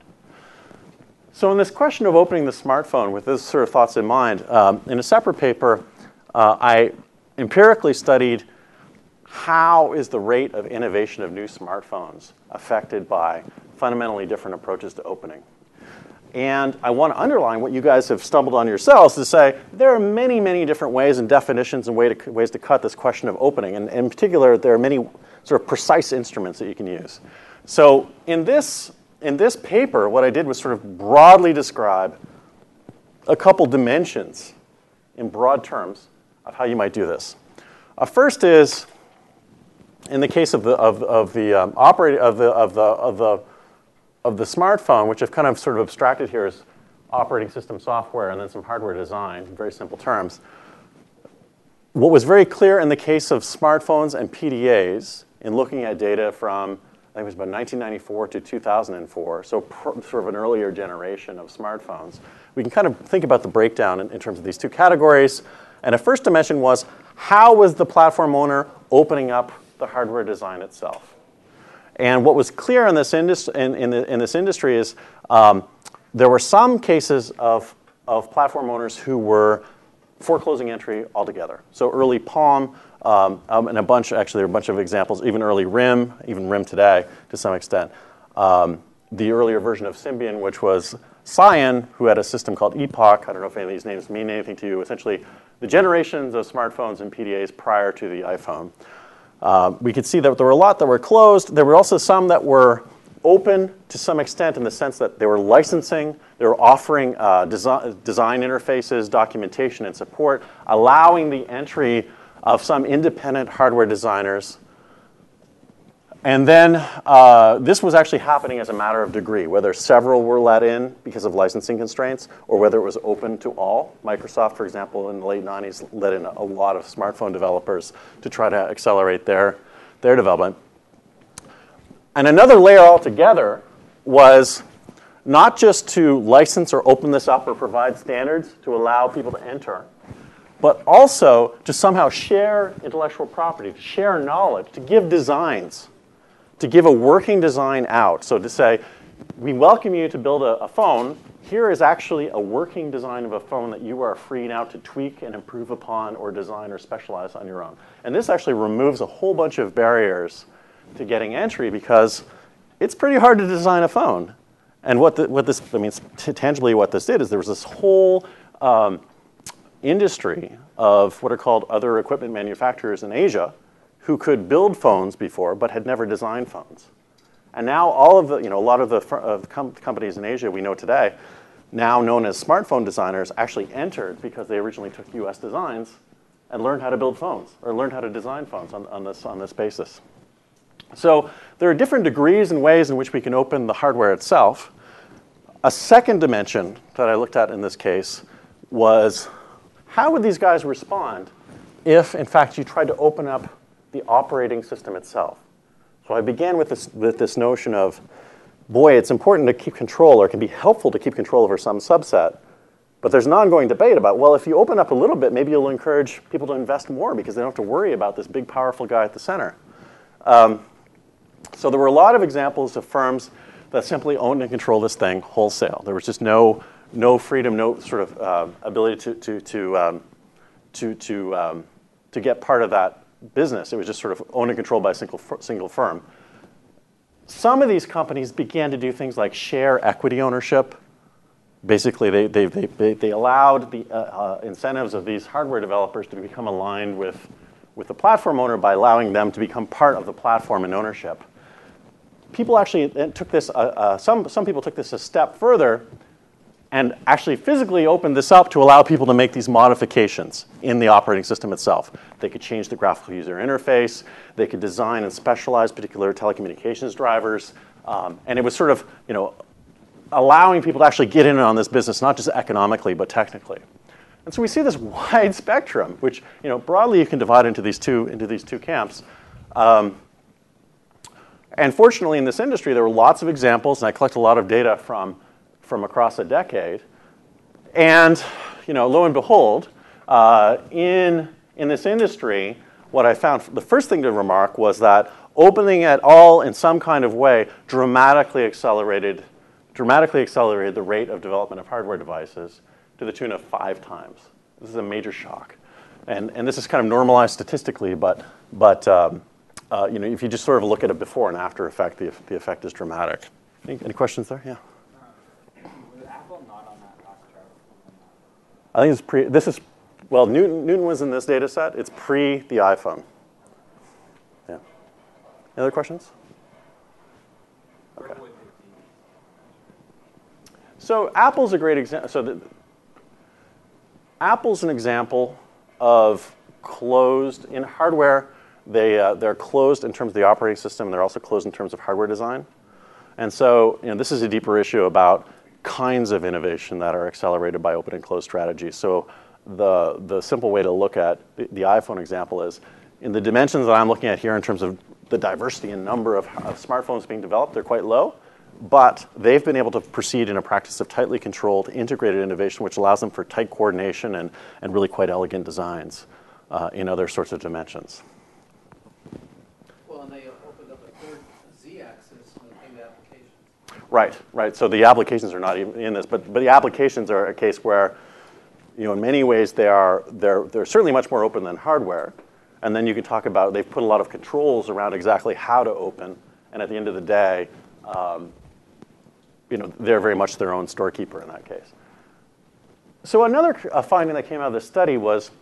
So in this question of opening the smartphone with those sort of thoughts in mind, in a separate paper, I empirically studied how is the rate of innovation of new smartphones affected by fundamentally different approaches to opening. And I want to underline what you guys have stumbled on yourselves to say there are many, many different ways and definitions and ways to cut this question of opening. And in particular, there are many sort of precise instruments that you can use. So in this paper, what I did was sort of broadly describe a couple dimensions in broad terms of how you might do this. First is, in the case of the smartphone, which I've kind of sort of abstracted here as operating system software and then some hardware design in very simple terms. What was very clear in the case of smartphones and PDAs in looking at data from, I think it was about 1994 to 2004, so sort of an earlier generation of smartphones, we can kind of think about the breakdown in terms of these two categories. And a first dimension was, how was the platform owner opening up the hardware design itself? And what was clear in this industry is there were some cases of platform owners who were foreclosing entry altogether. So early Palm and a bunch, actually there are a bunch of examples, even early RIM, even RIM today to some extent. The earlier version of Symbian, which was Cyan, who had a system called Epoch. I don't know if any of these names mean anything to you. Essentially, the generations of smartphones and PDAs prior to the iPhone. We could see that there were a lot that were closed. There were also some that were open to some extent in the sense that they were licensing. They were offering design interfaces, documentation, and support, allowing the entry of some independent hardware designers. And then this was actually happening as a matter of degree, whether several were let in because of licensing constraints or whether it was open to all. Microsoft, for example, in the late 90s let in a lot of smartphone developers to try to accelerate their development. And another layer altogether was not just to license or open this up or provide standards to allow people to enter, but also to somehow share intellectual property, to share knowledge, to give designs, to give a working design out. So to say, we welcome you to build a phone. Here is actually a working design of a phone that you are free now to tweak and improve upon or design or specialize on your own. And this actually removes a whole bunch of barriers to getting entry because it's pretty hard to design a phone. And tangibly what this did is there was this whole industry of what are called other equipment manufacturers in Asia who could build phones before but had never designed phones. And now all of the, a lot of the companies in Asia we know today, now known as smartphone designers, actually entered because they originally took US designs and learned how to build phones or learned how to design phones on this basis. So there are different degrees and ways in which we can open the hardware itself. A second dimension that I looked at in this case was how would these guys respond if, in fact, you tried to open up the operating system itself? So I began with this notion of, boy, it's important to keep control, or it can be helpful to keep control over some subset. But there's an ongoing debate about, well, if you open up a little bit, maybe you'll encourage people to invest more because they don't have to worry about this big, powerful guy at the center. So there were a lot of examples of firms that simply owned and controlled this thing wholesale. There was just no freedom, no sort of ability to to get part of that business. It was just sort of owned and controlled by a single firm. Some of these companies began to do things like share equity ownership. Basically, they allowed the incentives of these hardware developers to become aligned with the platform owner by allowing them to become part of the platform in ownership. People actually took this, some people took this a step further and actually physically opened this up to allow people to make these modifications in the operating system itself. They could change the graphical user interface. They could design and specialize particular telecommunications drivers. And it was sort of, allowing people to actually get in on this business, not just economically, but technically. And so we see this wide spectrum, which, broadly you can divide into these two camps. And fortunately, in this industry, there were lots of examples, and I collect a lot of data from across a decade. And lo and behold, in this industry, what I found, the first thing to remark was that opening at all in some kind of way dramatically accelerated the rate of development of hardware devices to the tune of 5 times. This is a major shock. And this is kind of normalized statistically, but if you just sort of look at a before and after effect, the effect is dramatic. Any questions there? Yeah. Was Apple not on that last chart? I think it's Newton was in this data set. It's pre the iPhone. Yeah. Any other questions? Okay. So Apple's a great example. Apple's an example of closed in hardware. They're closed in terms of the operating system, and they're also closed in terms of hardware design. And so this is a deeper issue about kinds of innovation that are accelerated by open and closed strategies. So the simple way to look at the iPhone example is in the dimensions that I'm looking at here in terms of the diversity and number of smartphones being developed, they're quite low. But they've been able to proceed in a practice of tightly controlled, integrated innovation, which allows them for tight coordination and really quite elegant designs in other sorts of dimensions. Well, and they opened up a third Z-axis in the applications. Right. So the applications are not even in this, but the applications are a case where, in many ways they're certainly much more open than hardware. And then you can talk about they've put a lot of controls around exactly how to open, and at the end of the day, they're very much their own storekeeper in that case. So another finding that came out of this study was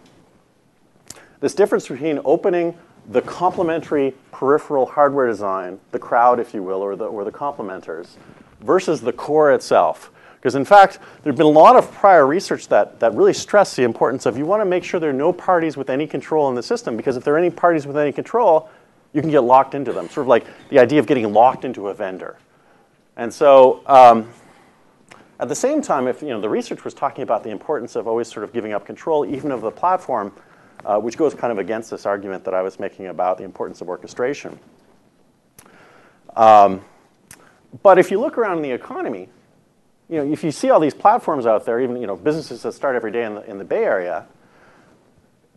this difference between opening the complementary peripheral hardware design, the crowd, if you will, or the complementers, versus the core itself. Because in fact, there's been a lot of prior research that really stressed the importance of you want to make sure there are no parties with any control in the system, because if there are any parties with any control, you can get locked into them. Sort of like the idea of getting locked into a vendor. And so at the same time, if the research was talking about the importance of always sort of giving up control, even of the platform, which goes kind of against this argument that I was making about the importance of orchestration. But if you look around in the economy, if you see all these platforms out there, even businesses that start every day in the Bay Area,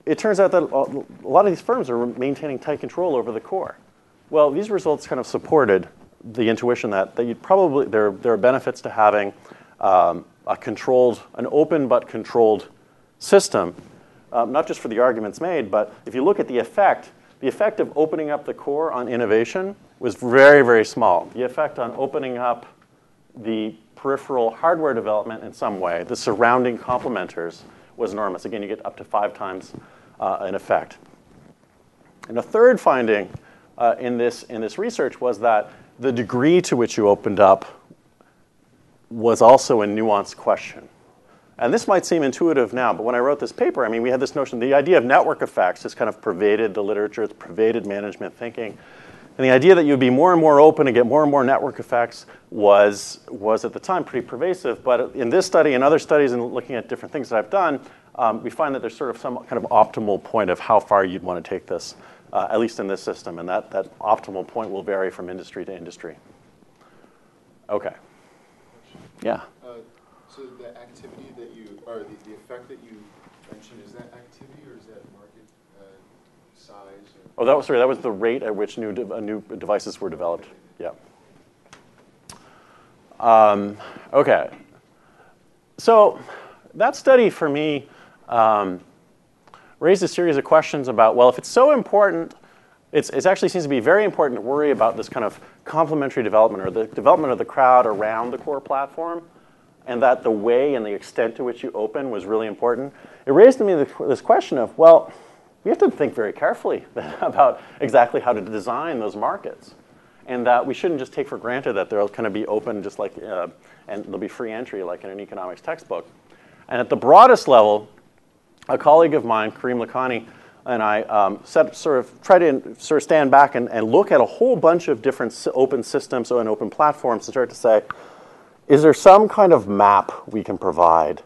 it turns out that a lot of these firms are maintaining tight control over the core. Well, these results kind of supported the intuition that you'd probably there are benefits to having an open but controlled system, not just for the arguments made, but if you look at the effect of opening up the core on innovation was very, very small. The effect on opening up the peripheral hardware development in some way, the surrounding complementers, was enormous. Again, you get up to 5 times an effect. And a third finding in this research was that the degree to which you opened up was also a nuanced question. And this might seem intuitive now, but when I wrote this paper, we had this notion, the idea of network effects has kind of pervaded the literature, it's pervaded management thinking. And the idea that you'd be more and more open and get more and more network effects was at the time pretty pervasive. But in this study and other studies and looking at different things that I've done, we find that there's sort of some kind of optimal point of how far you'd want to take this, at least in this system. And that optimal point will vary from industry to industry. Okay. Yeah. So the activity that or the effect that you mentioned, is that activity or is that market size? Or? Oh, that was the rate at which new devices were developed. Yeah. Okay. So that study for me raised a series of questions about, well, if it's so important, it actually seems to be very important to worry about this kind of complementary development, or the development of the crowd around the core platform, and that the way and the extent to which you open was really important. It raised to me this question of, well, we have to think very carefully about exactly how to design those markets, and that we shouldn't just take for granted that they'll kind of be open just like, and they'll be free entry like in an economics textbook. And at the broadest level, a colleague of mine, Karim Lakhani, and I try to stand back and look at a whole bunch of different open systems and open platforms to start to say, is there some kind of map we can provide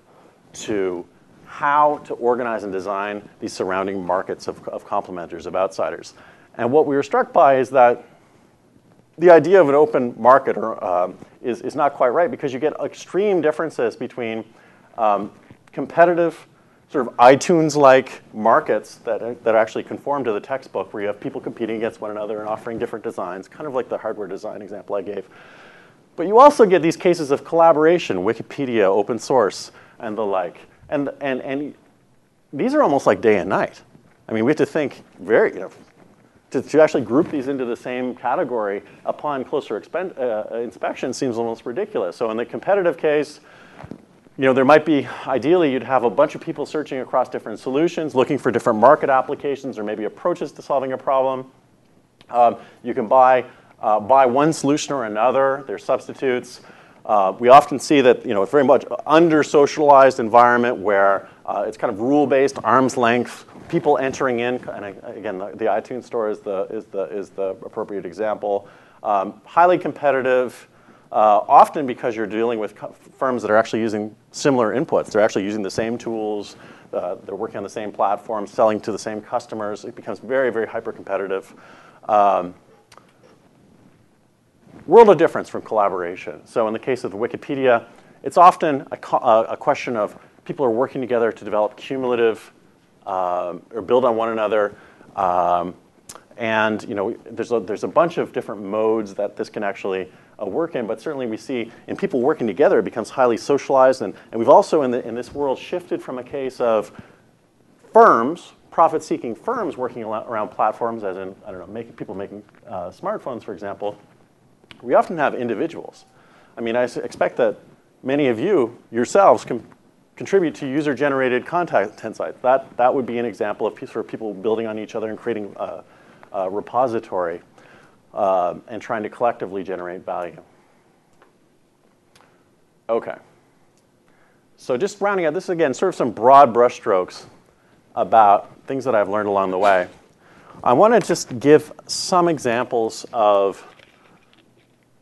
to how to organize and design these surrounding markets of complementers, of outsiders? And what we were struck by is that the idea of an open market is not quite right, because you get extreme differences between competitive sort of iTunes-like markets that actually conform to the textbook, where you have people competing against one another and offering different designs, kind of like the hardware design example I gave. But you also get these cases of collaboration, Wikipedia, open source, and the like. And these are almost like day and night. I mean, we have to think very, to actually group these into the same category upon closer inspection seems almost ridiculous. So in the competitive case, there might be, ideally, you'd have a bunch of people searching across different solutions, looking for different market applications or maybe approaches to solving a problem. You can buy one solution or another. There's substitutes. We often see that it's very much under-socialized environment where it's kind of rule-based, arm's length, people entering in. And again, the iTunes store is the appropriate example. Highly competitive. Often because you're dealing with firms that are actually using similar inputs. They're actually using the same tools. They're working on the same platform, selling to the same customers. It becomes very, very hyper-competitive. World of difference from collaboration. So in the case of Wikipedia, it's often a question of people are working together to develop cumulative or build on one another. And there's a bunch of different modes that this can actually work in, but certainly we see in people working together, it becomes highly socialized, and we've also in this world shifted from a case of firms, profit-seeking firms working around platforms, as in, I don't know, people making smartphones, for example. We often have individuals. I mean, I expect that many of you yourselves can contribute to user-generated content sites. That would be an example of sort of people building on each other and creating a repository. And trying to collectively generate value. Okay. So just rounding out, this is again sort of some broad brushstrokes about things that I've learned along the way. I want to just give some examples of,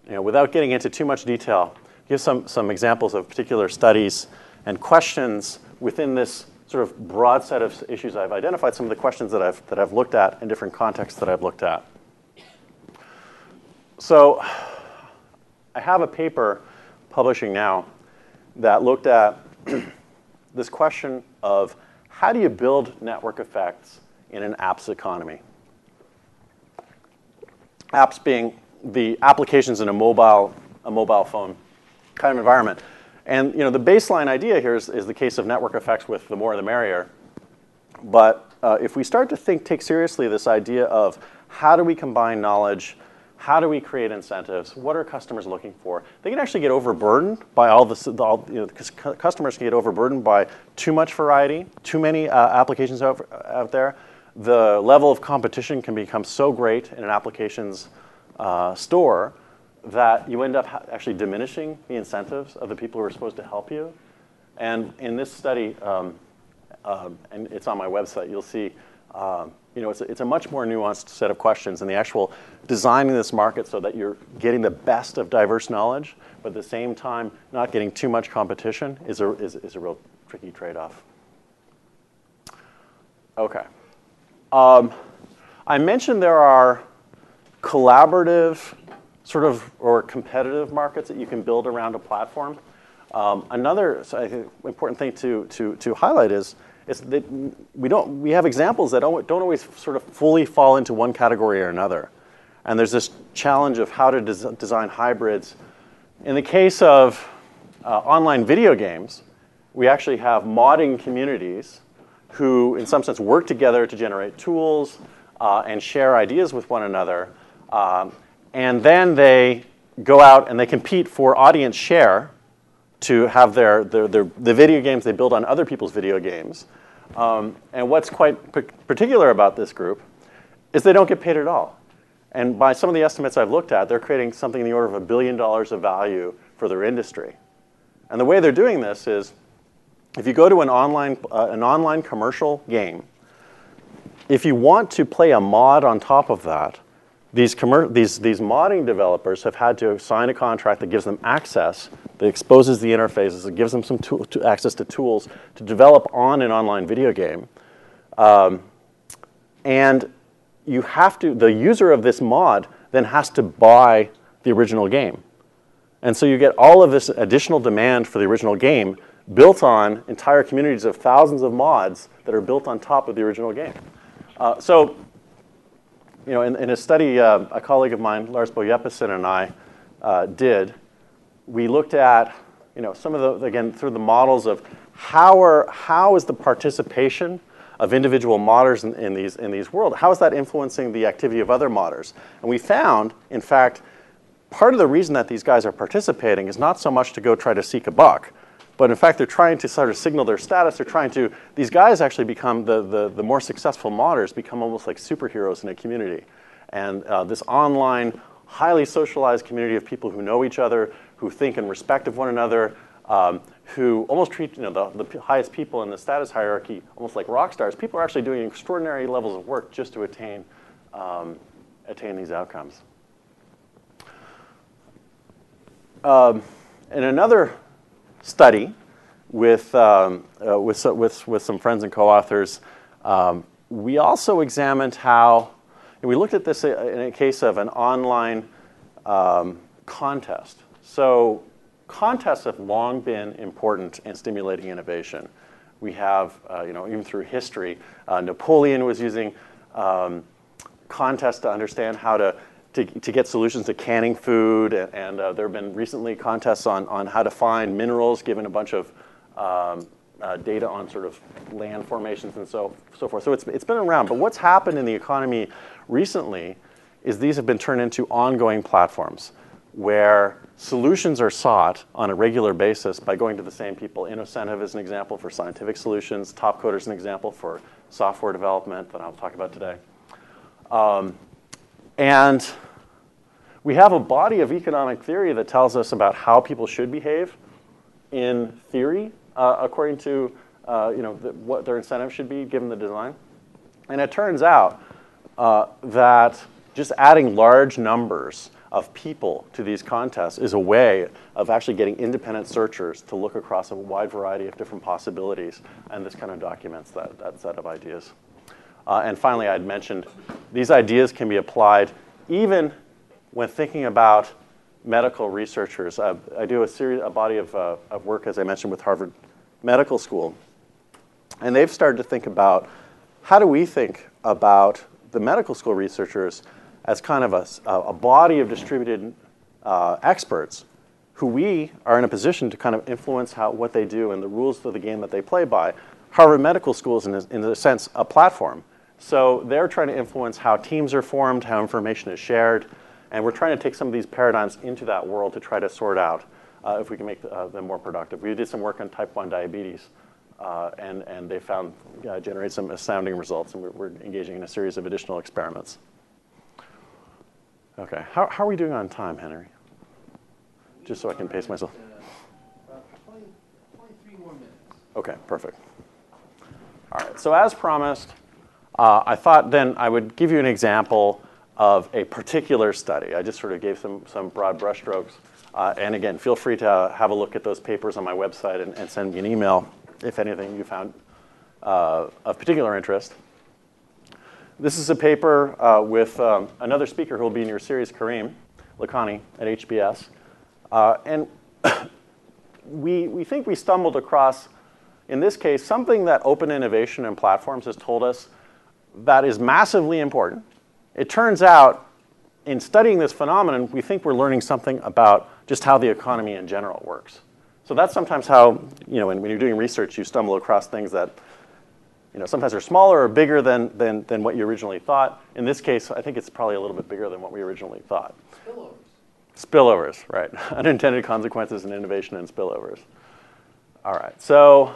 without getting into too much detail, give some examples of particular studies and questions within this sort of broad set of issues I've identified, some of the questions that I've looked at in different contexts that I've looked at. So I have a paper publishing now that looked at this question of how do you build network effects in an apps economy? Apps being the applications in a mobile phone kind of environment. And the baseline idea here is the case of network effects with the more the merrier. But if we start to take seriously this idea of how do we combine knowledge, how do we create incentives? What are customers looking for? They can actually get overburdened by because customers can get overburdened by too much variety, too many applications out there. The level of competition can become so great in an applications store that you end up actually diminishing the incentives of the people who are supposed to help you. And in this study, and it's on my website, you'll see it's a much more nuanced set of questions, and the actual designing this market so that you're getting the best of diverse knowledge, but at the same time not getting too much competition is a real tricky trade-off. Okay. I mentioned there are collaborative sort of or competitive markets that you can build around a platform. Another I think, important thing to highlight is that we have examples that don't always sort of fully fall into one category or another. And there's this challenge of how to design hybrids. In the case of online video games, we actually have modding communities who, in some sense, work together to generate tools and share ideas with one another. And then they go out and they compete for audience share to have the video games they build on other people's video games. And what's quite particular about this group is they don't get paid at all. And by some of the estimates I've looked at, they're creating something in the order of $1 billion of value for their industry. And the way they're doing this is, if you go to an online commercial game, if you want to play a mod on top of that, these modding developers have had to sign a contract that gives them access, that exposes the interfaces, that gives them some access to tools to develop on an online video game. And the user of this mod then has to buy the original game. And so you get all of this additional demand for the original game built on entire communities of thousands of mods that are built on top of the original game. So, in a study a colleague of mine, Lars Bo Jeppesen, and I did, we looked at some of the, again, through the models of how is the participation of individual modders in these worlds, how is that influencing the activity of other modders? And we found, in fact, part of the reason that these guys are participating is not so much to go try to seek a buck, but in fact, they're trying to sort of signal their status. These guys actually become, the more successful modders become almost like superheroes in a community. And this online, highly socialized community of people who know each other, who think and respect of one another, who almost treat the highest people in the status hierarchy almost like rock stars. People are actually doing extraordinary levels of work just to attain these outcomes. In another study with some friends and co-authors, we also examined how, and we looked at this in a case of an online contest. So contests have long been important in stimulating innovation. We have, even through history, Napoleon was using contests to understand how to get solutions to canning food, and there have been recently contests on how to find minerals, given a bunch of data on sort of land formations and so forth. So it's been around, but what's happened in the economy recently is these have been turned into ongoing platforms where solutions are sought on a regular basis by going to the same people. InnoCentive is an example for scientific solutions. Topcoder is an example for software development that I'll talk about today. And we have a body of economic theory that tells us about how people should behave in theory, according to what their incentive should be given the design. And it turns out that just adding large numbers of people to these contests is a way of actually getting independent searchers to look across a wide variety of different possibilities. And this kind of documents that set of ideas. And finally, I'd mentioned these ideas can be applied even when thinking about medical researchers. I do a body of work, as I mentioned, with Harvard Medical School. And they've started to think about how do we think about the medical school researchers as kind of a body of distributed experts who we are in a position to kind of influence what they do and the rules of the game that they play by. Harvard Medical School is, in a sense, a platform. So they're trying to influence how teams are formed, how information is shared, and we're trying to take some of these paradigms into that world to try to sort out if we can make them more productive. We did some work on type 1 diabetes, and they found generate some astounding results, and we're engaging in a series of additional experiments. Okay, how are we doing on time, Henry? Just so I can pace myself. About 23 more minutes. Okay, perfect. All right, so as promised, I thought then I would give you an example of a particular study. I just sort of gave some broad brushstrokes. And again, feel free to have a look at those papers on my website and send me an email if anything you found of particular interest. This is a paper with another speaker who will be in your series, Karim Lakhani at HBS. And we think we stumbled across, in this case, something that open innovation and platforms has told us that is massively important. It turns out, in studying this phenomenon, we think we're learning something about just how the economy in general works. So that's sometimes how, when you're doing research, you stumble across things that sometimes they're smaller or bigger than what you originally thought. In this case, I think it's probably a little bit bigger than what we originally thought. Spillovers. Spillovers, right. Unintended consequences and innovation and spillovers. All right, so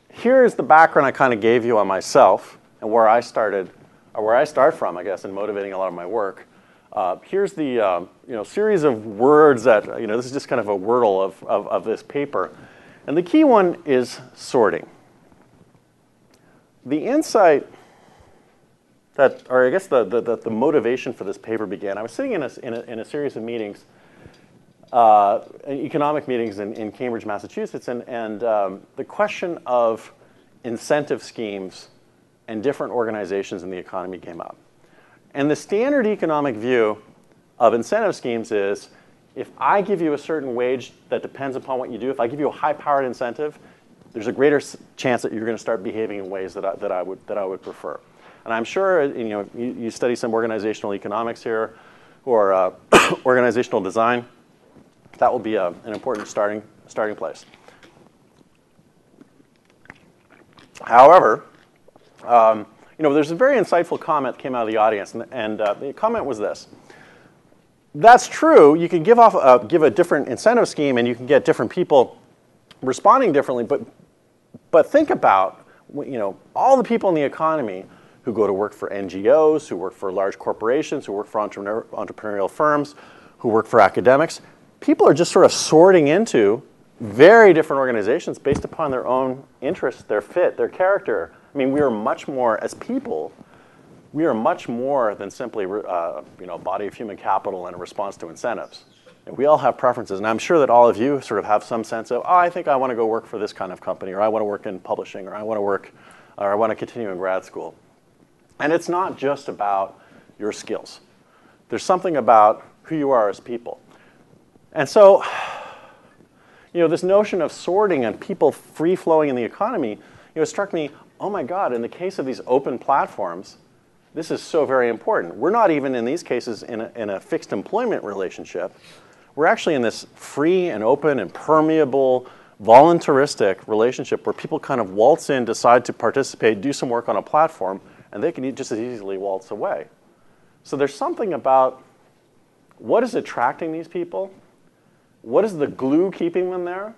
here's the background I kind of gave you on myself and where I started, or where I start from, I guess, in motivating a lot of my work. Here's the series of words that, this is just kind of a wordle of this paper. And the key one is sorting. The insight that, or I guess the motivation for this paper began, I was sitting in a series of meetings, economic meetings in Cambridge, Massachusetts, and the question of incentive schemes and different organizations in the economy came up. And the standard economic view of incentive schemes is, if I give you a certain wage that depends upon what you do, if I give you a high-powered incentive, there's a greater chance that you're going to start behaving in ways that I would prefer. And I'm sure you study some organizational economics here, or organizational design. That will be an important starting place. However, there's a very insightful comment that came out of the audience, and the comment was this. That's true. You can give a different incentive scheme, and you can get different people responding differently. But think about all the people in the economy who go to work for NGOs, who work for large corporations, who work for entrepreneurial firms, who work for academics. People are just sort of sorting into very different organizations based upon their own interests, their fit, their character. I mean, we are much more, as people, we are much more than simply a body of human capital and a response to incentives. And we all have preferences. And I'm sure that all of you sort of have some sense of, I think I want to go work for this kind of company, or I want to work in publishing, or I want to continue in grad school. And it's not just about your skills. There's something about who you are as people. And so, this notion of sorting and people free-flowing in the economy, it struck me, oh my God, in the case of these open platforms, this is so very important. We're not even in these cases in a fixed employment relationship. We're actually in this free and open and permeable, voluntaristic relationship where people kind of waltz in, decide to participate, do some work on a platform, and they can just as easily waltz away. So there's something about what is attracting these people, what is the glue keeping them there,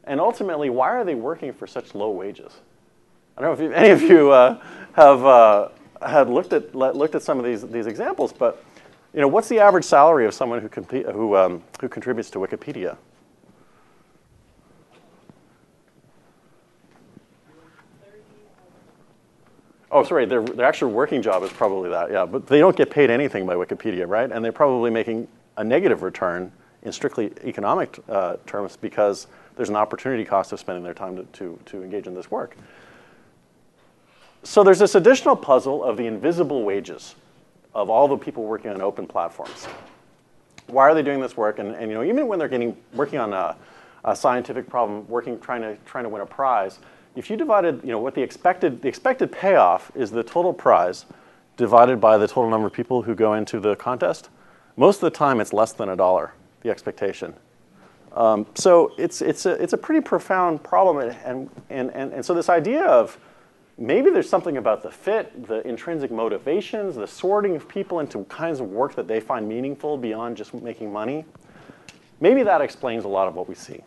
and ultimately, why are they working for such low wages? I don't know if any of you have looked at some of these examples, but what's the average salary of someone who contributes to Wikipedia? Oh, sorry, their actual working job is probably that, yeah. But they don't get paid anything by Wikipedia, right? And they're probably making a negative return in strictly economic terms because there's an opportunity cost of spending their time to engage in this work. So there's this additional puzzle of the invisible wages of all the people working on open platforms. Why are they doing this work? And even when they're working on a scientific problem, trying to win a prize, if you divided, what the expected payoff is the total prize divided by the total number of people who go into the contest, most of the time it's less than $1, the expectation. So it's a pretty profound problem, and so this idea of maybe there's something about the fit, the intrinsic motivations, the sorting of people into kinds of work that they find meaningful beyond just making money, maybe that explains a lot of what we see.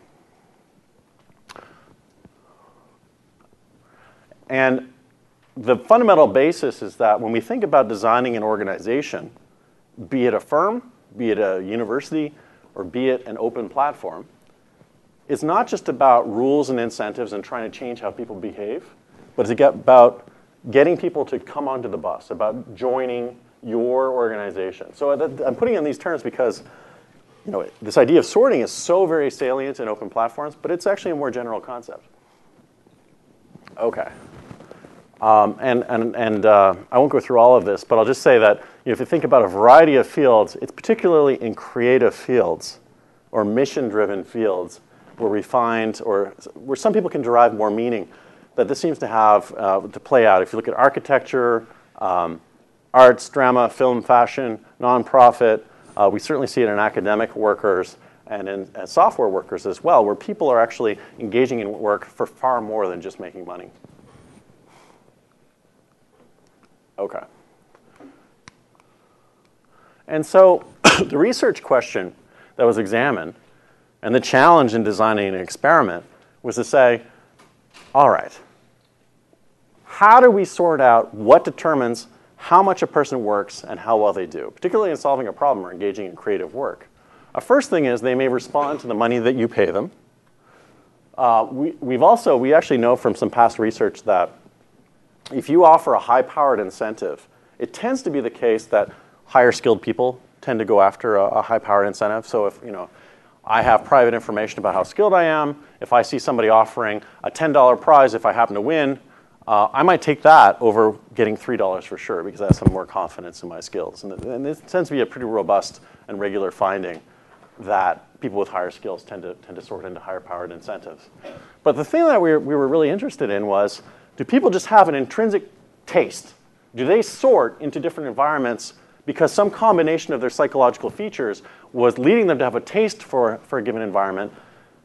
And the fundamental basis is that when we think about designing an organization, be it a firm, be it a university, or be it an open platform, it's not just about rules and incentives and trying to change how people behave, but it's about getting people to come onto the bus, about joining your organization. So I'm putting it in these terms because this idea of sorting is so very salient in open platforms, but it's actually a more general concept. Okay. I won't go through all of this, but I'll just say that if you think about a variety of fields, it's particularly in creative fields or mission-driven fields where we find, or where some people can derive more meaning, that this seems to have to play out. If you look at architecture, arts, drama, film, fashion, nonprofit, we certainly see it in academic workers, and in software workers as well, where people are actually engaging in work for far more than just making money. Okay. And so the research question that was examined and the challenge in designing an experiment was to say, all right, how do we sort out what determines how much a person works and how well they do, particularly in solving a problem or engaging in creative work? A first thing is they may respond to the money that you pay them. We actually know from some past research that if you offer a high-powered incentive, it tends to be the case that higher skilled people tend to go after a high-powered incentive. So if I have private information about how skilled I am, if I see somebody offering a $10 prize if I happen to win, I might take that over getting $3 for sure because I have some more confidence in my skills. And this tends to be a pretty robust and regular finding that people with higher skills tend to sort into higher powered incentives. But the thing that we were really interested in was, do people just have an intrinsic taste? Do they sort into different environments because some combination of their psychological features was leading them to have a taste for a given environment?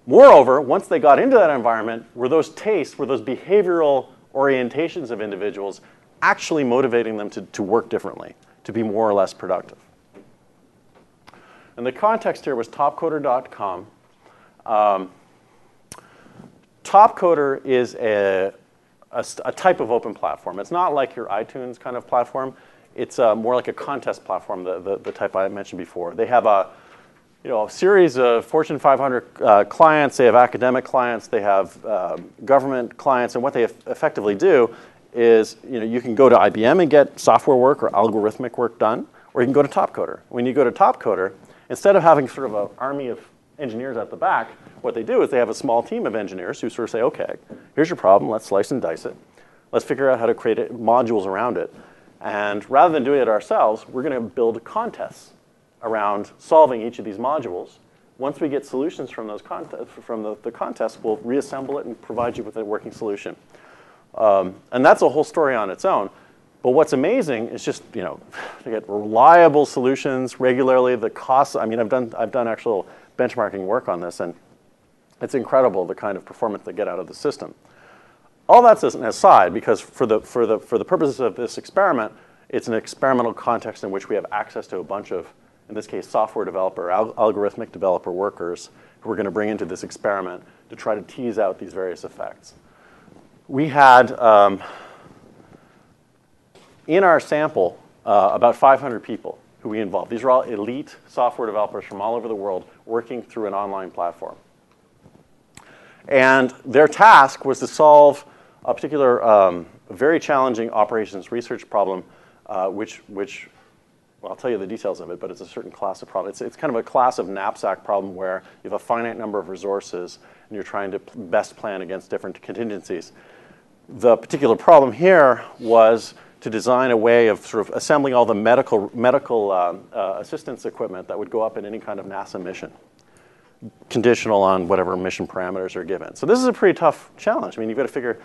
Moreover, once they got into that environment, were those tastes, were those behavioral orientations of individuals actually motivating them to work differently, to be more or less productive? And the context here was topcoder.com. Topcoder is a type of open platform. It's not like your iTunes kind of platform. It's more like a contest platform, the type I mentioned before. They have a series of Fortune 500 clients. They have academic clients. They have government clients. And what they effectively do is, you can go to IBM and get software work or algorithmic work done, or you can go to Topcoder. When you go to Topcoder, instead of having sort of an army of engineers at the back, what they do is they have a small team of engineers who sort of say, okay, here's your problem. Let's slice and dice it. Let's figure out how to create modules around it. And rather than doing it ourselves, we're going to build contests around solving each of these modules. Once we get solutions from those the contests, we'll reassemble it and provide you with a working solution. And that's a whole story on its own. But what's amazing is just, to get reliable solutions regularly. The costs, I've done actual benchmarking work on this, and it's incredible the kind of performance they get out of the system. All that's an aside, because for the purposes of this experiment, it's an experimental context in which we have access to a bunch of, in this case, software developer, algorithmic developer workers who we're going to bring into this experiment to try to tease out these various effects. We had, in our sample, about 500 people who we involved. These are all elite software developers from all over the world working through an online platform. And their task was to solve a particular very challenging operations research problem, which well, I'll tell you the details of it, but it's a certain class of problem. It's kind of a class of knapsack problem where you have a finite number of resources and you're trying to best plan against different contingencies. The particular problem here was to design a way of sort of assembling all the medical assistance equipment that would go up in any kind of NASA mission, conditional on whatever mission parameters are given. So this is a pretty tough challenge. I mean, you've got to figure,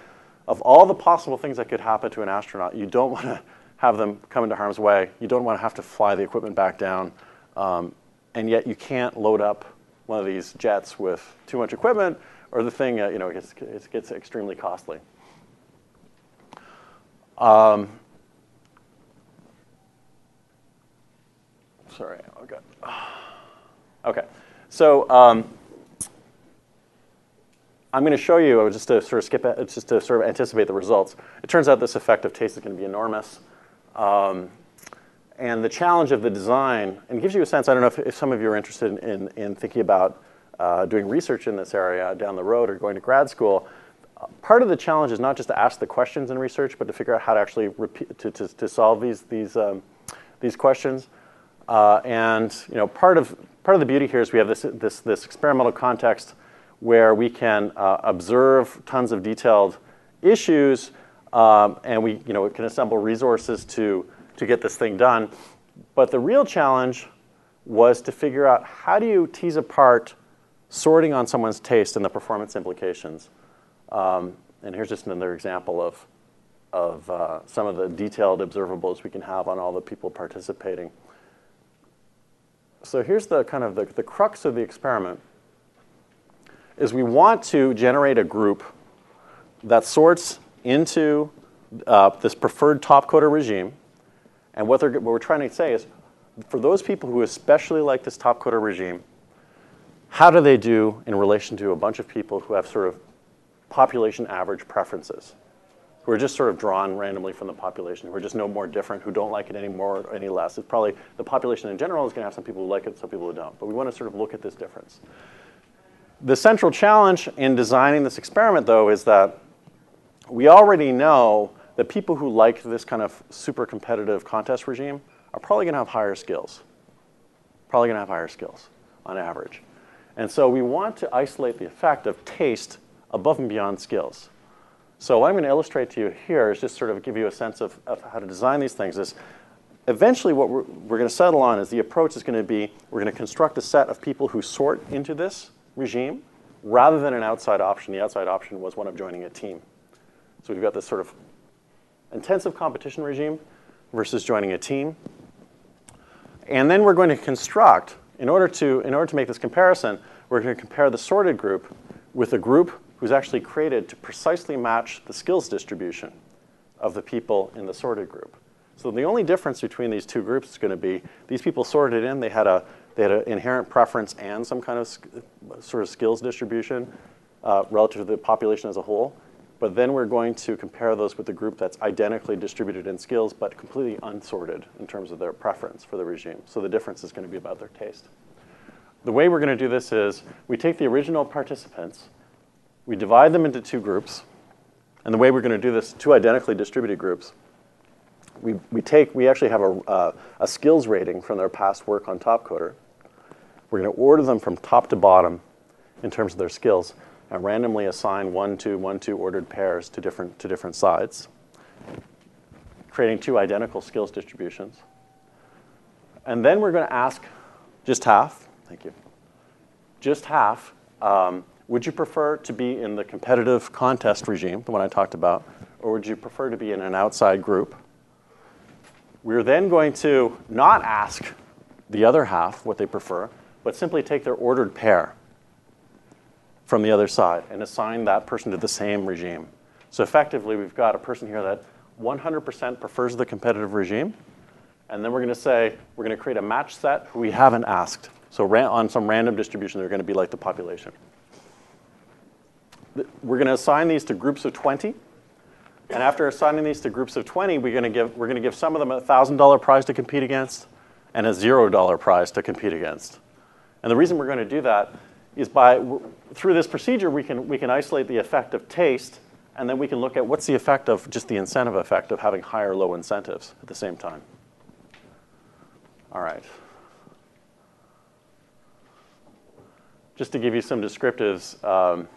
of all the possible things that could happen to an astronaut, you don't want to have them come into harm's way. You don't want to have to fly the equipment back down. And yet you can't load up one of these jets with too much equipment, or the thing, it gets extremely costly. Sorry, okay. Okay, so I'm going to show you, just to sort of anticipate the results. It turns out this effect of taste is going to be enormous. And the challenge of the design, and it gives you a sense, I don't know if some of you are interested in thinking about doing research in this area down the road or going to grad school. Part of the challenge is not just to ask the questions in research, but to figure out how to actually to solve these questions. And part of the beauty here is we have this experimental context where we can observe tons of detailed issues, and we can assemble resources to get this thing done. But the real challenge was to figure out, how do you tease apart sorting on someone's taste and the performance implications? And here's just another example of some of the detailed observables we can have on all the people participating. So here's the kind of the crux of the experiment, is we want to generate a group that sorts into this preferred topcoder regime. And what we're trying to say is, for those people who especially like this topcoder regime, how do they do in relation to a bunch of people who have sort of population average preferences, who are just sort of drawn randomly from the population, who are just no more different, who don't like it any more or any less? It's probably the population in general is going to have some people who like it, some people who don't. But we want to sort of look at this difference. The central challenge in designing this experiment, though, is that we already know that people who like this kind of super competitive contest regime are probably going to have higher skills. Probably going to have higher skills on average. And so we want to isolate the effect of taste above and beyond skills. So what I'm going to illustrate to you here is just sort of give you a sense of how to design these things. Is eventually what we're going to settle on is the approach is going to be, we're going to construct a set of people who sort into this regime rather than an outside option. The outside option was one of joining a team. So we've got this sort of intensive competition regime versus joining a team. And then we're going to construct, in order to make this comparison, we're going to compare the sorted group with a group who's actually created to precisely match the skills distribution of the people in the sorted group. So the only difference between these two groups is going to be these people sorted in, they had an inherent preference and some kind of sort of skills distribution relative to the population as a whole. But then we're going to compare those with the group that's identically distributed in skills but completely unsorted in terms of their preference for the regime. So the difference is going to be about their taste. The way we're going to do this is we take the original participants, we divide them into two groups, and the way we're going to do this, two identically distributed groups, we actually have a skills rating from their past work on topcoder. We're going to order them from top to bottom in terms of their skills and randomly assign 1, 2, 1, 2 ordered pairs to different sides, creating two identical skills distributions. And then we're going to ask just half, thank you, just half, would you prefer to be in the competitive contest regime, the one I talked about, or would you prefer to be in an outside group? We're then going to not ask the other half what they prefer, but simply take their ordered pair from the other side and assign that person to the same regime. So effectively, we've got a person here that 100% prefers the competitive regime. And then we're going to say, we're going to create a match set who we haven't asked. So on some random distribution, they're going to be like the population. We're going to assign these to groups of 20. And after assigning these to groups of 20, we're going to give some of them a $1,000 prize to compete against and a $0 prize to compete against. And the reason we're going to do that is through this procedure, we can isolate the effect of taste, and then we can look at what's the effect of just the incentive effect of having high or low incentives at the same time. All right. Just to give you some descriptives,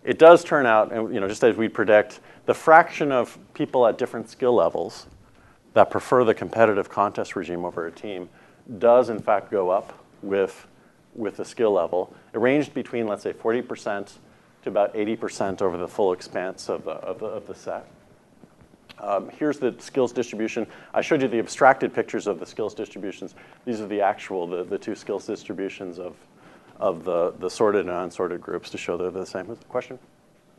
it does turn out, and just as we predict, the fraction of people at different skill levels that prefer the competitive contest regime over a team does in fact go up with the skill level. It ranged between, let's say, 40% to about 80% over the full expanse of the set. Here's the skills distribution. I showed you the abstracted pictures of the skills distributions. These are the actual, the two skills distributions of the sorted and unsorted groups to show they're the same. Question?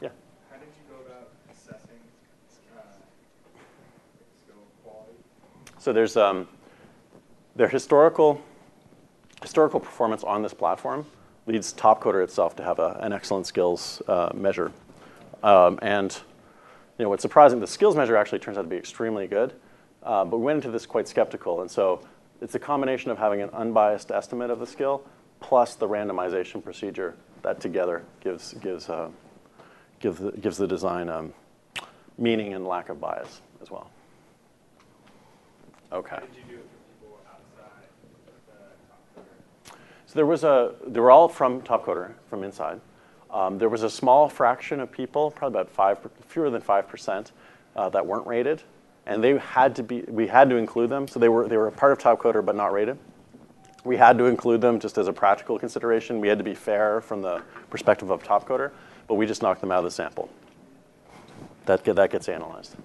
Yeah? How did you go about assessing skill quality? So there's their historical performance on this platform leads topcoder itself to have an excellent skills measure. And what's surprising, the skills measure actually turns out to be extremely good. But we went into this quite skeptical. And so it's a combination of having an unbiased estimate of the skill plus the randomization procedure that together gives the design meaning and lack of bias as well. Okay. How did you do it for people outside the topcoder? So they were all from topcoder, from inside. There was a small fraction of people, probably about fewer than 5%, that weren't rated, and we had to include them. So they were a part of topcoder but not rated. We had to include them just as a practical consideration. We had to be fair from the perspective of topcoder, but we just knocked them out of the sample. That gets analyzed.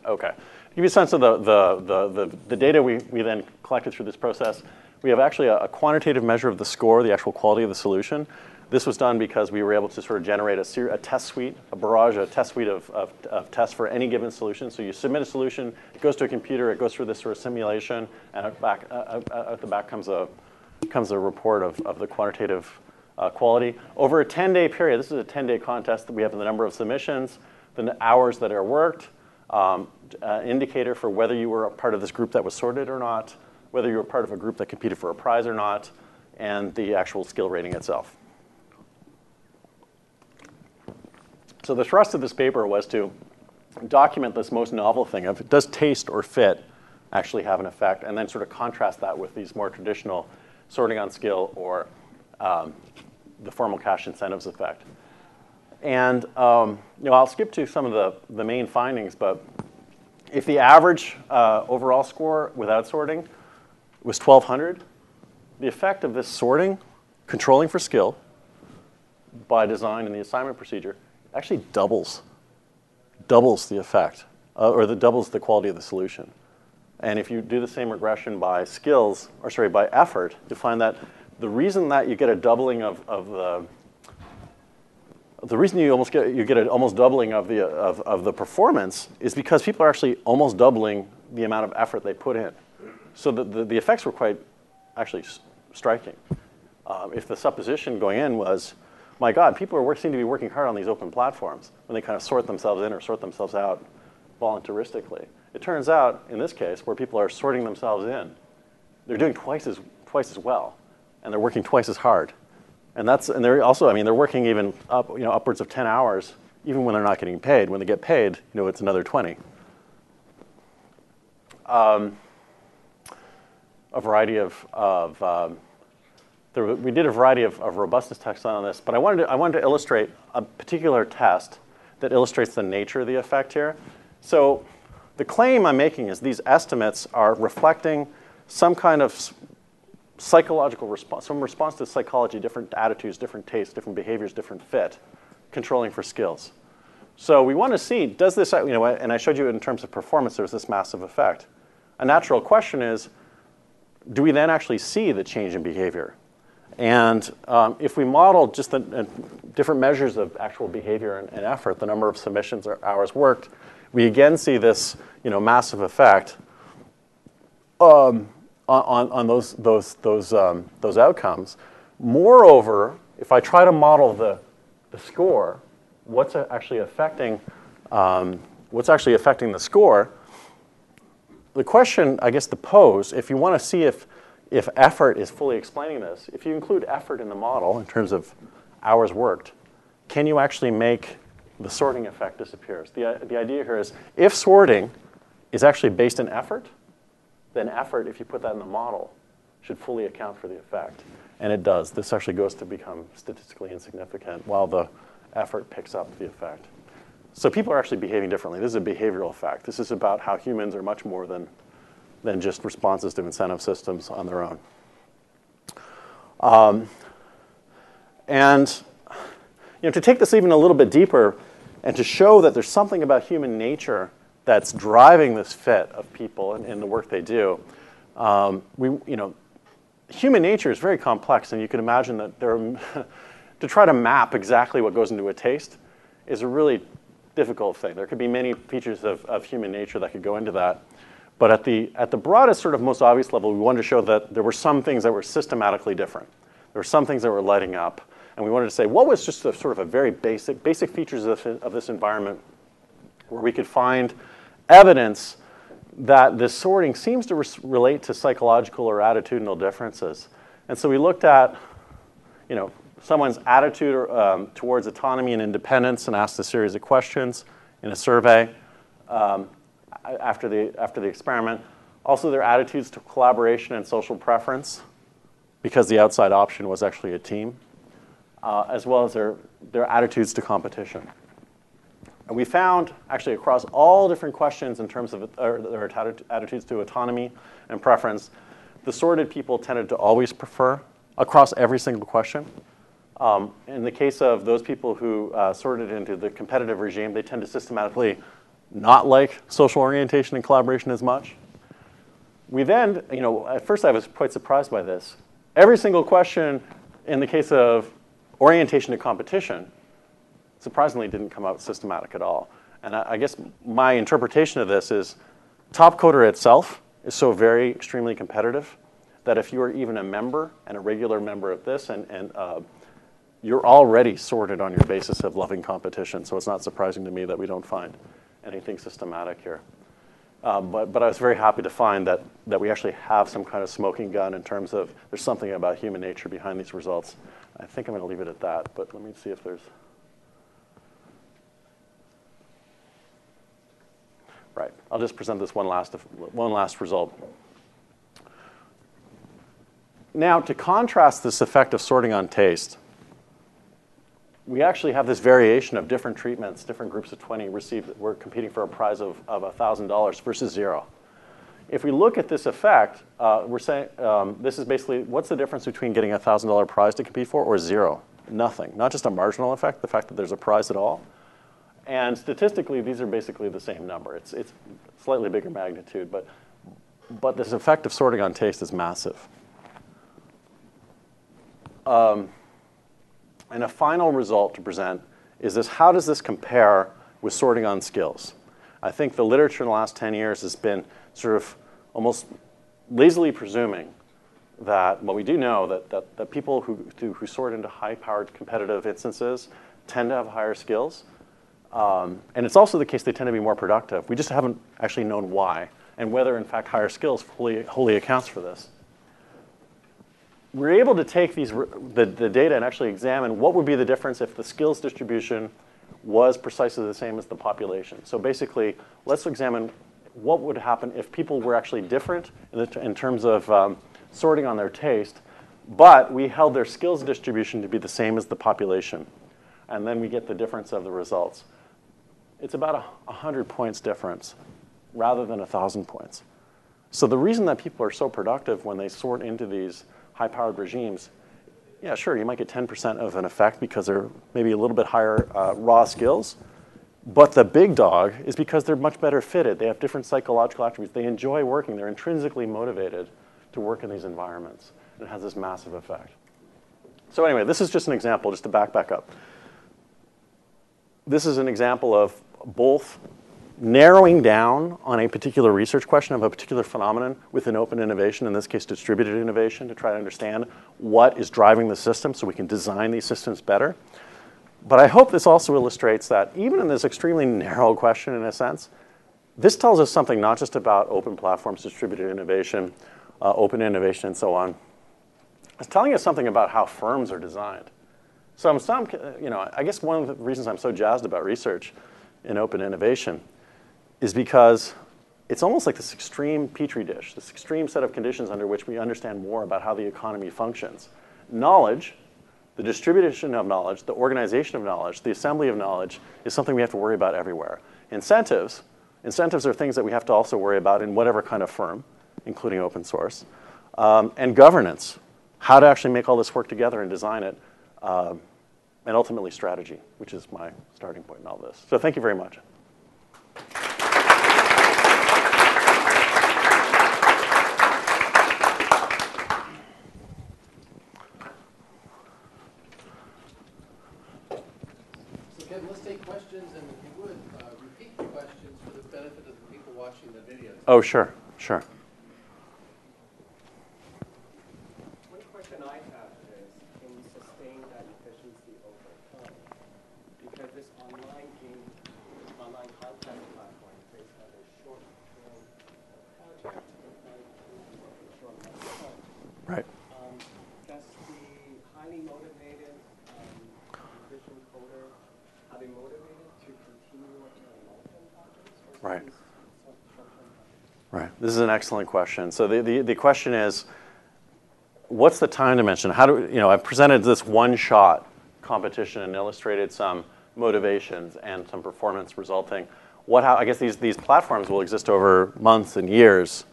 Okay. To give you a sense of the data we then collected through this process, We have actually a quantitative measure of the score, the actual quality of the solution. This was done because we were able to sort of generate a test suite, a test suite of tests for any given solution. So you submit a solution, it goes to a computer, it goes through this sort of simulation, and at the back comes a report of the quantitative quality. Over a 10-day period, this is a 10-day contest that we have the number of submissions, the hours that are worked, indicator for whether you were a part of this group that was sorted or not, whether you were part of a group that competed for a prize or not, and the actual skill rating itself. So the thrust of this paper was to document this most novel thing of, does taste or fit actually have an effect, and then sort of contrast that with these more traditional sorting on skill or the formal cash incentives effect. And I'll skip to some of the main findings, but if the average overall score without sorting was 1,200, the effect of this sorting, controlling for skill by design in the assignment procedure, actually doubles the effect, doubles the quality of the solution. And if you do the same regression by skills, or sorry, by effort, you find that the reason that you get a doubling the reason you get an almost doubling of the performance is because people are actually almost doubling the amount of effort they put in. So the effects were quite actually striking. If the supposition going in was, my God, people seem to be working hard on these open platforms when they kind of sort themselves in or sort themselves out voluntaristically. It turns out, in this case, where people are sorting themselves in, they're doing twice as well, and they're working twice as hard. And they're also, I mean, they're working even upwards of 10 hours, even when they're not getting paid. When they get paid, it's another 20. We did a variety of robustness tests on this, but I wanted to illustrate a particular test that illustrates the nature of the effect here. So the claim I'm making is these estimates are reflecting some kind of psychological response, some response to psychology, different attitudes, different tastes, different behaviors, different fit, controlling for skills. So we want to see, does this, and I showed you in terms of performance, there's this massive effect. A natural question is, do we then actually see the change in behavior? And if we model just the different measures of actual behavior and effort, the number of submissions or hours worked, we again see this massive effect on those outcomes. Moreover, if I try to model the score, what's actually affecting the score? The question, I guess, to pose, if you want to see if effort is fully explaining this, if you include effort in the model in terms of hours worked, can you actually make the sorting effect disappear? The idea here is if sorting is actually based in effort, then effort, if you put that in the model, should fully account for the effect. And it does. This actually goes to become statistically insignificant while the effort picks up the effect. So people are actually behaving differently. This is a behavioral effect. This is about how humans are much more than just responses to incentive systems on their own. And to take this even a little bit deeper and to show that there's something about human nature that's driving this fit of people in the work they do, human nature is very complex, and you can imagine that to try to map exactly what goes into a taste is a really difficult thing. There could be many features of human nature that could go into that. But at the broadest, sort of most obvious level, we wanted to show that there were some things that were systematically different. There were some things that were lighting up. And we wanted to say, what was just sort of a very basic features of this environment where we could find evidence that this sorting seems to relate to psychological or attitudinal differences. And so we looked at someone's attitude towards autonomy and independence and asked a series of questions in a survey after the experiment. Also their attitudes to collaboration and social preference, because the outside option was actually a team, as well as their attitudes to competition. And we found, actually across all different questions in terms of their attitudes to autonomy and preference, the sorted people tended to always prefer, across every single question. In the case of those people who sorted into the competitive regime, they tend to systematically not like social orientation and collaboration as much. We then, at first I was quite surprised by this. Every single question in the case of orientation to competition, surprisingly didn't come out systematic at all. And I guess my interpretation of this is topcoder itself is so very extremely competitive that if you are even a member and a regular member of this, and you're already sorted on your basis of loving competition. So it's not surprising to me that we don't find anything systematic here. But I was very happy to find that we actually have some kind of smoking gun in terms of there's something about human nature behind these results. I think I'm going to leave it at that, but let me see if there's... Right, I'll just present this one last result. Now, to contrast this effect of sorting on taste, we actually have this variation of different treatments, different groups of 20 we're competing for a prize of $1,000 versus 0. If we look at this effect, we're saying this is basically what's the difference between getting a $1,000 prize to compete for or 0? Nothing. Not just a marginal effect, the fact that there's a prize at all. And statistically, these are basically the same number. It's slightly bigger magnitude, but this effect of sorting on taste is massive. And a final result to present is this: how does this compare with sorting on skills? I think the literature in the last 10 years has been sort of almost lazily presuming that, well, we do know that people who sort into high-powered competitive instances tend to have higher skills. And it's also the case they tend to be more productive. We just haven't actually known why, and whether, in fact, higher skills wholly accounts for this. We're able to take the data and actually examine what would be the difference if the skills distribution was precisely the same as the population. So basically, let's examine what would happen if people were actually different in terms of sorting on their taste, but we held their skills distribution to be the same as the population. And then we get the difference of the results. It's about 100 points difference rather than 1,000 points. So the reason that people are so productive when they sort into these high-powered regimes, yeah, sure, you might get 10% of an effect because they're maybe a little bit higher raw skills. But the big dog is because they're much better fitted. They have different psychological attributes. They enjoy working. They're intrinsically motivated to work in these environments. And it has this massive effect. So anyway, this is just an example, just to back up. This is an example of both narrowing down on a particular research question of a particular phenomenon with an open innovation, in this case distributed innovation, to try to understand what is driving the system so we can design these systems better. But I hope this also illustrates that even in this extremely narrow question, in a sense, this tells us something not just about open platforms, distributed innovation, open innovation, and so on. It's telling us something about how firms are designed. So I guess one of the reasons I'm so jazzed about research in open innovation is because it's almost like this extreme petri dish, this extreme set of conditions under which we understand more about how the economy functions. Knowledge, the distribution of knowledge, the organization of knowledge, the assembly of knowledge is something we have to worry about everywhere. Incentives are things that we have to also worry about in whatever kind of firm, including open source. And governance, how to actually make all this work together and design it, and ultimately strategy, which is my starting point in all this. So thank you very much. Let's take questions, and if you would, repeat the questions for the benefit of the people watching the video. Oh, sure. One question I have is, can you sustain that efficiency over time? Because this online content platform based on a short-term project, short amount of time. Right. Does the highly motivated efficient coder, are they motivated to continue working on long-term projects? Right. Short-term projects? Right. This is an excellent question. So the question is, what's the time dimension? How do I've presented this one-shot competition and illustrated some motivations and some performance resulting. I guess these platforms will exist over months and years.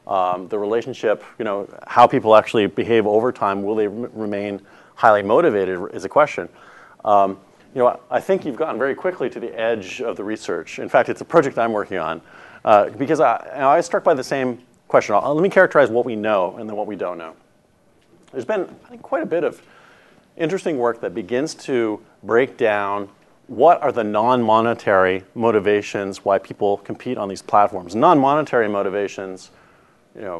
The relationship, how people actually behave over time, will they remain highly motivated is a question. I think you've gotten very quickly to the edge of the research. In fact, it's a project I'm working on because I was struck by the same question. Let me characterize what we know and then what we don't know. There's been, I think, quite a bit of interesting work that begins to break down what are the non-monetary motivations why people compete on these platforms. Non-monetary motivations,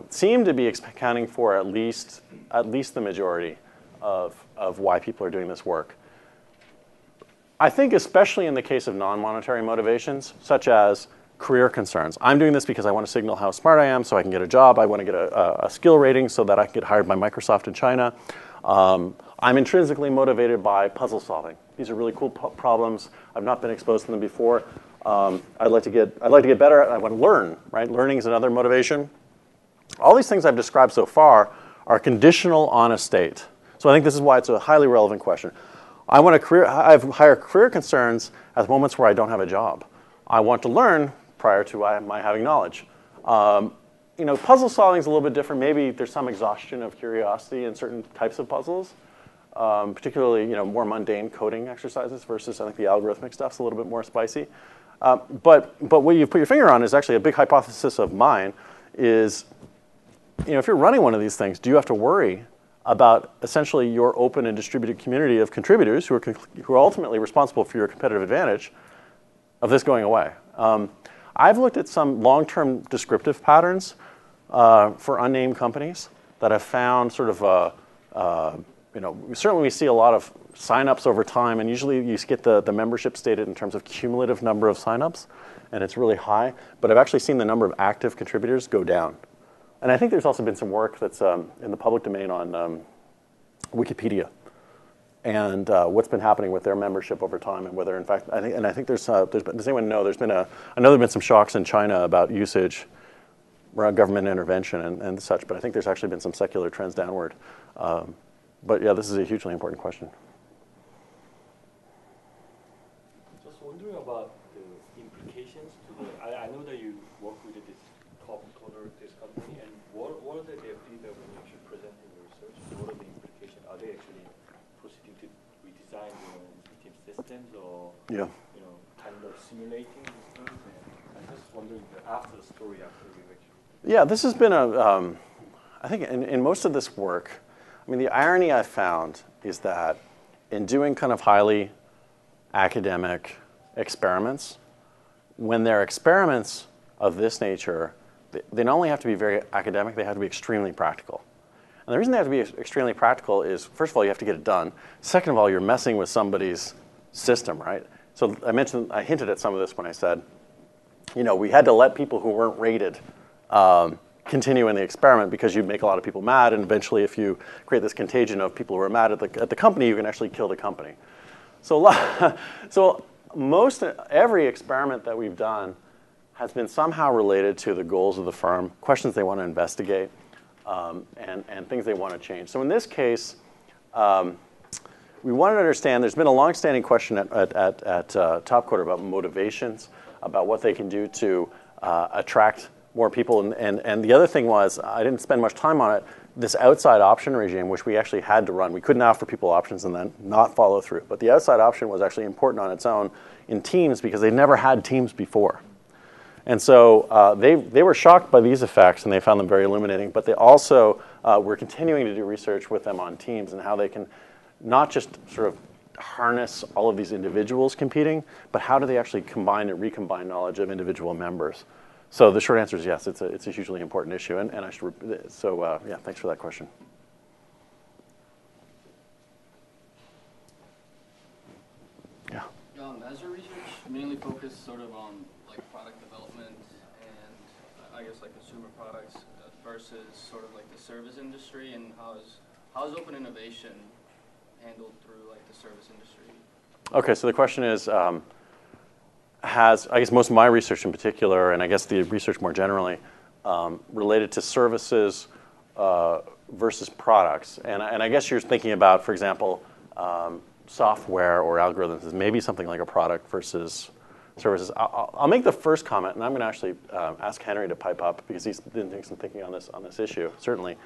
seem to be accounting for at least the majority of why people are doing this work. I think especially in the case of non-monetary motivations, such as career concerns. I'm doing this because I want to signal how smart I am so I can get a job. I want to get a skill rating so that I can get hired by Microsoft in China. I'm intrinsically motivated by puzzle solving. These are really cool problems. I've not been exposed to them before. I'd like to get better. I want to learn. Right? Learning is another motivation. All these things I've described so far are conditional on a state. So I think this is why it's a highly relevant question. I have higher career concerns at moments where I don't have a job. I want to learn prior to my having knowledge. Puzzle solving is a little bit different. Maybe there's some exhaustion of curiosity in certain types of puzzles, particularly more mundane coding exercises versus I think the algorithmic stuff's a little bit more spicy. But what you've put your finger on is actually a big hypothesis of mine is, if you're running one of these things, do you have to worry about essentially your open and distributed community of contributors who are ultimately responsible for your competitive advantage of this going away? I've looked at some long-term descriptive patterns for unnamed companies that have found sort of, certainly we see a lot of signups over time, and usually you get the membership stated in terms of cumulative number of signups, and it's really high. But I've actually seen the number of active contributors go down. And I think there's also been some work that's in the public domain on Wikipedia and what's been happening with their membership over time, and whether, in fact, I think does anyone know? I know there've been some shocks in China about usage around government intervention and such, but I think there's actually been some secular trends downward. But yeah, this is a hugely important question. Just wondering about the implications to I know that you work with this top coder, this company, and what are their feedback when you actually present in your research? What are the implications? Are they actually proceeding to redesign team systems or kind of simulating these things? And I'm just wondering after the story, after you actually. Yeah, this has been I think in most of this work, the irony I found is that in doing kind of highly academic experiments, when they're experiments of this nature, they not only have to be very academic, they have to be extremely practical. And the reason they have to be extremely practical is, first of all, you have to get it done. Second of all, you're messing with somebody's system, right? So I hinted at some of this when I said, we had to let people who weren't rated continue in the experiment because you'd make a lot of people mad, and eventually if you create this contagion of people who are mad at the company, you can actually kill the company. So every experiment that we've done has been somehow related to the goals of the firm, questions they want to investigate, and things they want to change. So in this case, we wanted to understand, there's been a long-standing question at Topcoder about motivations, about what they can do to attract more people. And the other thing was, I didn't spend much time on it, this outside option regime, which we actually had to run. We couldn't offer people options and then not follow through. But the outside option was actually important on its own in teams because they never had teams before. And so they were shocked by these effects, and they found them very illuminating. But they also were continuing to do research with them on teams and how they can not just sort of harness all of these individuals competing, but how do they actually combine and recombine knowledge of individual members. So the short answer is yes, it's a hugely important issue. And I should, yeah, thanks for that question. Yeah. As your research mainly focused sort of on like product development and I guess like consumer products versus sort of like the service industry, and how is open innovation handled through like the service industry? Okay, so the question is, I guess most of my research in particular, and I guess the research more generally, related to services versus products. And I guess you're thinking about, for example, software or algorithms as maybe something like a product versus services. I'll make the first comment, and I'm going to actually ask Henry to pipe up because he's been doing some thinking on this issue, certainly.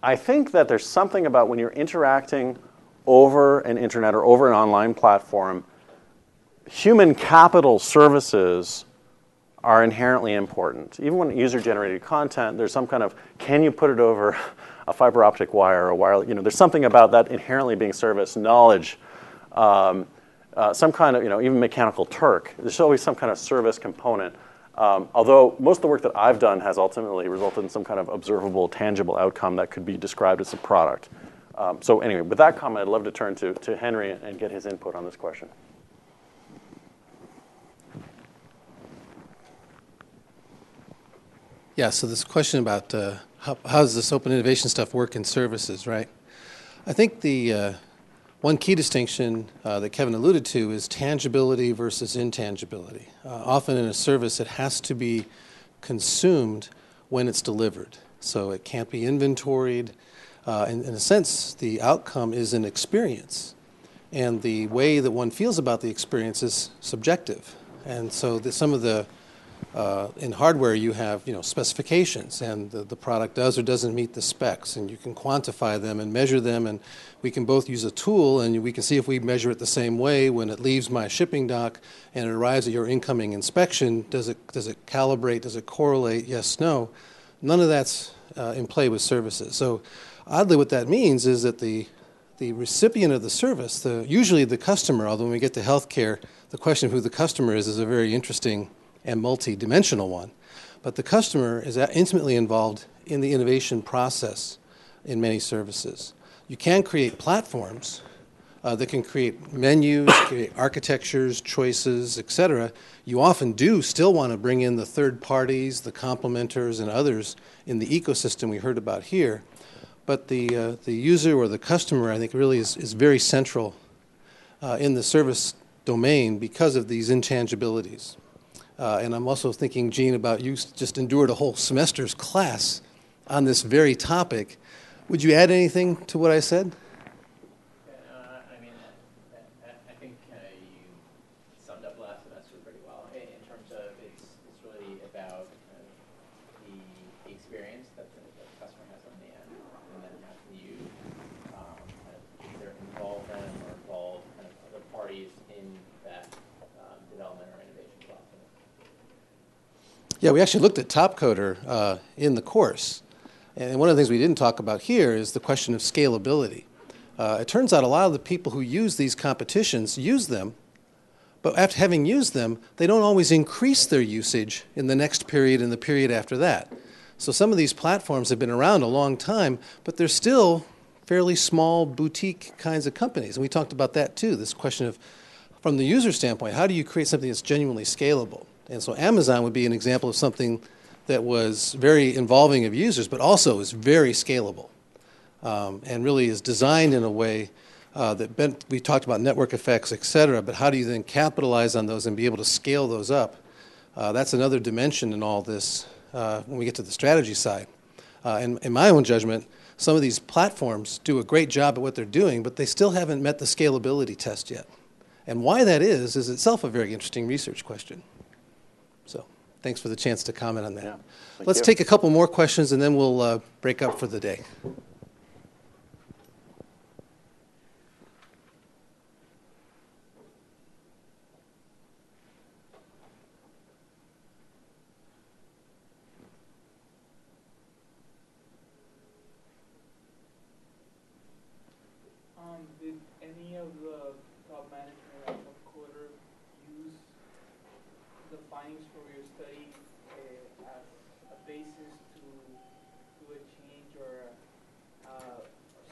I think that there's something about when you're interacting over an internet or over an online platform, human capital services are inherently important. Even when user-generated content, there's some kind of, can you put it over a fiber optic wire or a wire, there's something about that inherently being service, knowledge, some kind of, even mechanical Turk. There's always some kind of service component. Although most of the work that I've done has ultimately resulted in some kind of observable, tangible outcome that could be described as a product. So anyway, with that comment, I'd love to turn to Henry and get his input on this question. Yeah, so this question about how does this open innovation stuff work in services, right? I think the one key distinction that Kevin alluded to is tangibility versus intangibility. Often in a service, it has to be consumed when it's delivered. So it can't be inventoried. In a sense, the outcome is an experience. And the way that one feels about the experience is subjective. And so some of the in hardware, you have specifications, and the product does or doesn't meet the specs, and you can quantify them and measure them, and we can both use a tool, and we can see if we measure it the same way when it leaves my shipping dock and it arrives at your incoming inspection. Does it calibrate? Does it correlate? Yes, no. None of that's in play with services. So oddly, what that means is that the recipient of the service, usually the customer, although when we get to healthcare, the question of who the customer is a very interesting and multi-dimensional one. But the customer is intimately involved in the innovation process in many services. You can create platforms that can create menus, create architectures, choices, et cetera. You often do still want to bring in the third parties, the complementers, and others in the ecosystem we heard about here. But the user or the customer, I think, really is very central in the service domain because of these intangibilities. And I'm also thinking, Gene, about you just endured a whole semester's class on this very topic. Would you add anything to what I said? I think you summed up last semester pretty well in terms of it's really about the experience that the customer has on the end, and then how can you either involve them or involve other parties in that development or innovation process. Yeah, we actually looked at Topcoder in the course. And one of the things we didn't talk about here is the question of scalability. It turns out a lot of the people who use these competitions use them, but after having used them, they don't always increase their usage in the next period and the period after that. So some of these platforms have been around a long time, but they're still fairly small boutique kinds of companies. And we talked about that too, this question of, from the user standpoint, how do you create something that's genuinely scalable? And so Amazon would be an example of something that was very involving of users, but also is very scalable and really is designed in a way we talked about network effects, et cetera, but how do you then capitalize on those and be able to scale those up? That's another dimension in all this when we get to the strategy side. And in my own judgment, some of these platforms do a great job at what they're doing, but they still haven't met the scalability test yet. And why that is itself a very interesting research question. So thanks for the chance to comment on that. Yeah, Let's take a couple more questions, and then we'll break up for the day. Did any of the top management at Topcoder use the findings from your study as a basis to do a change or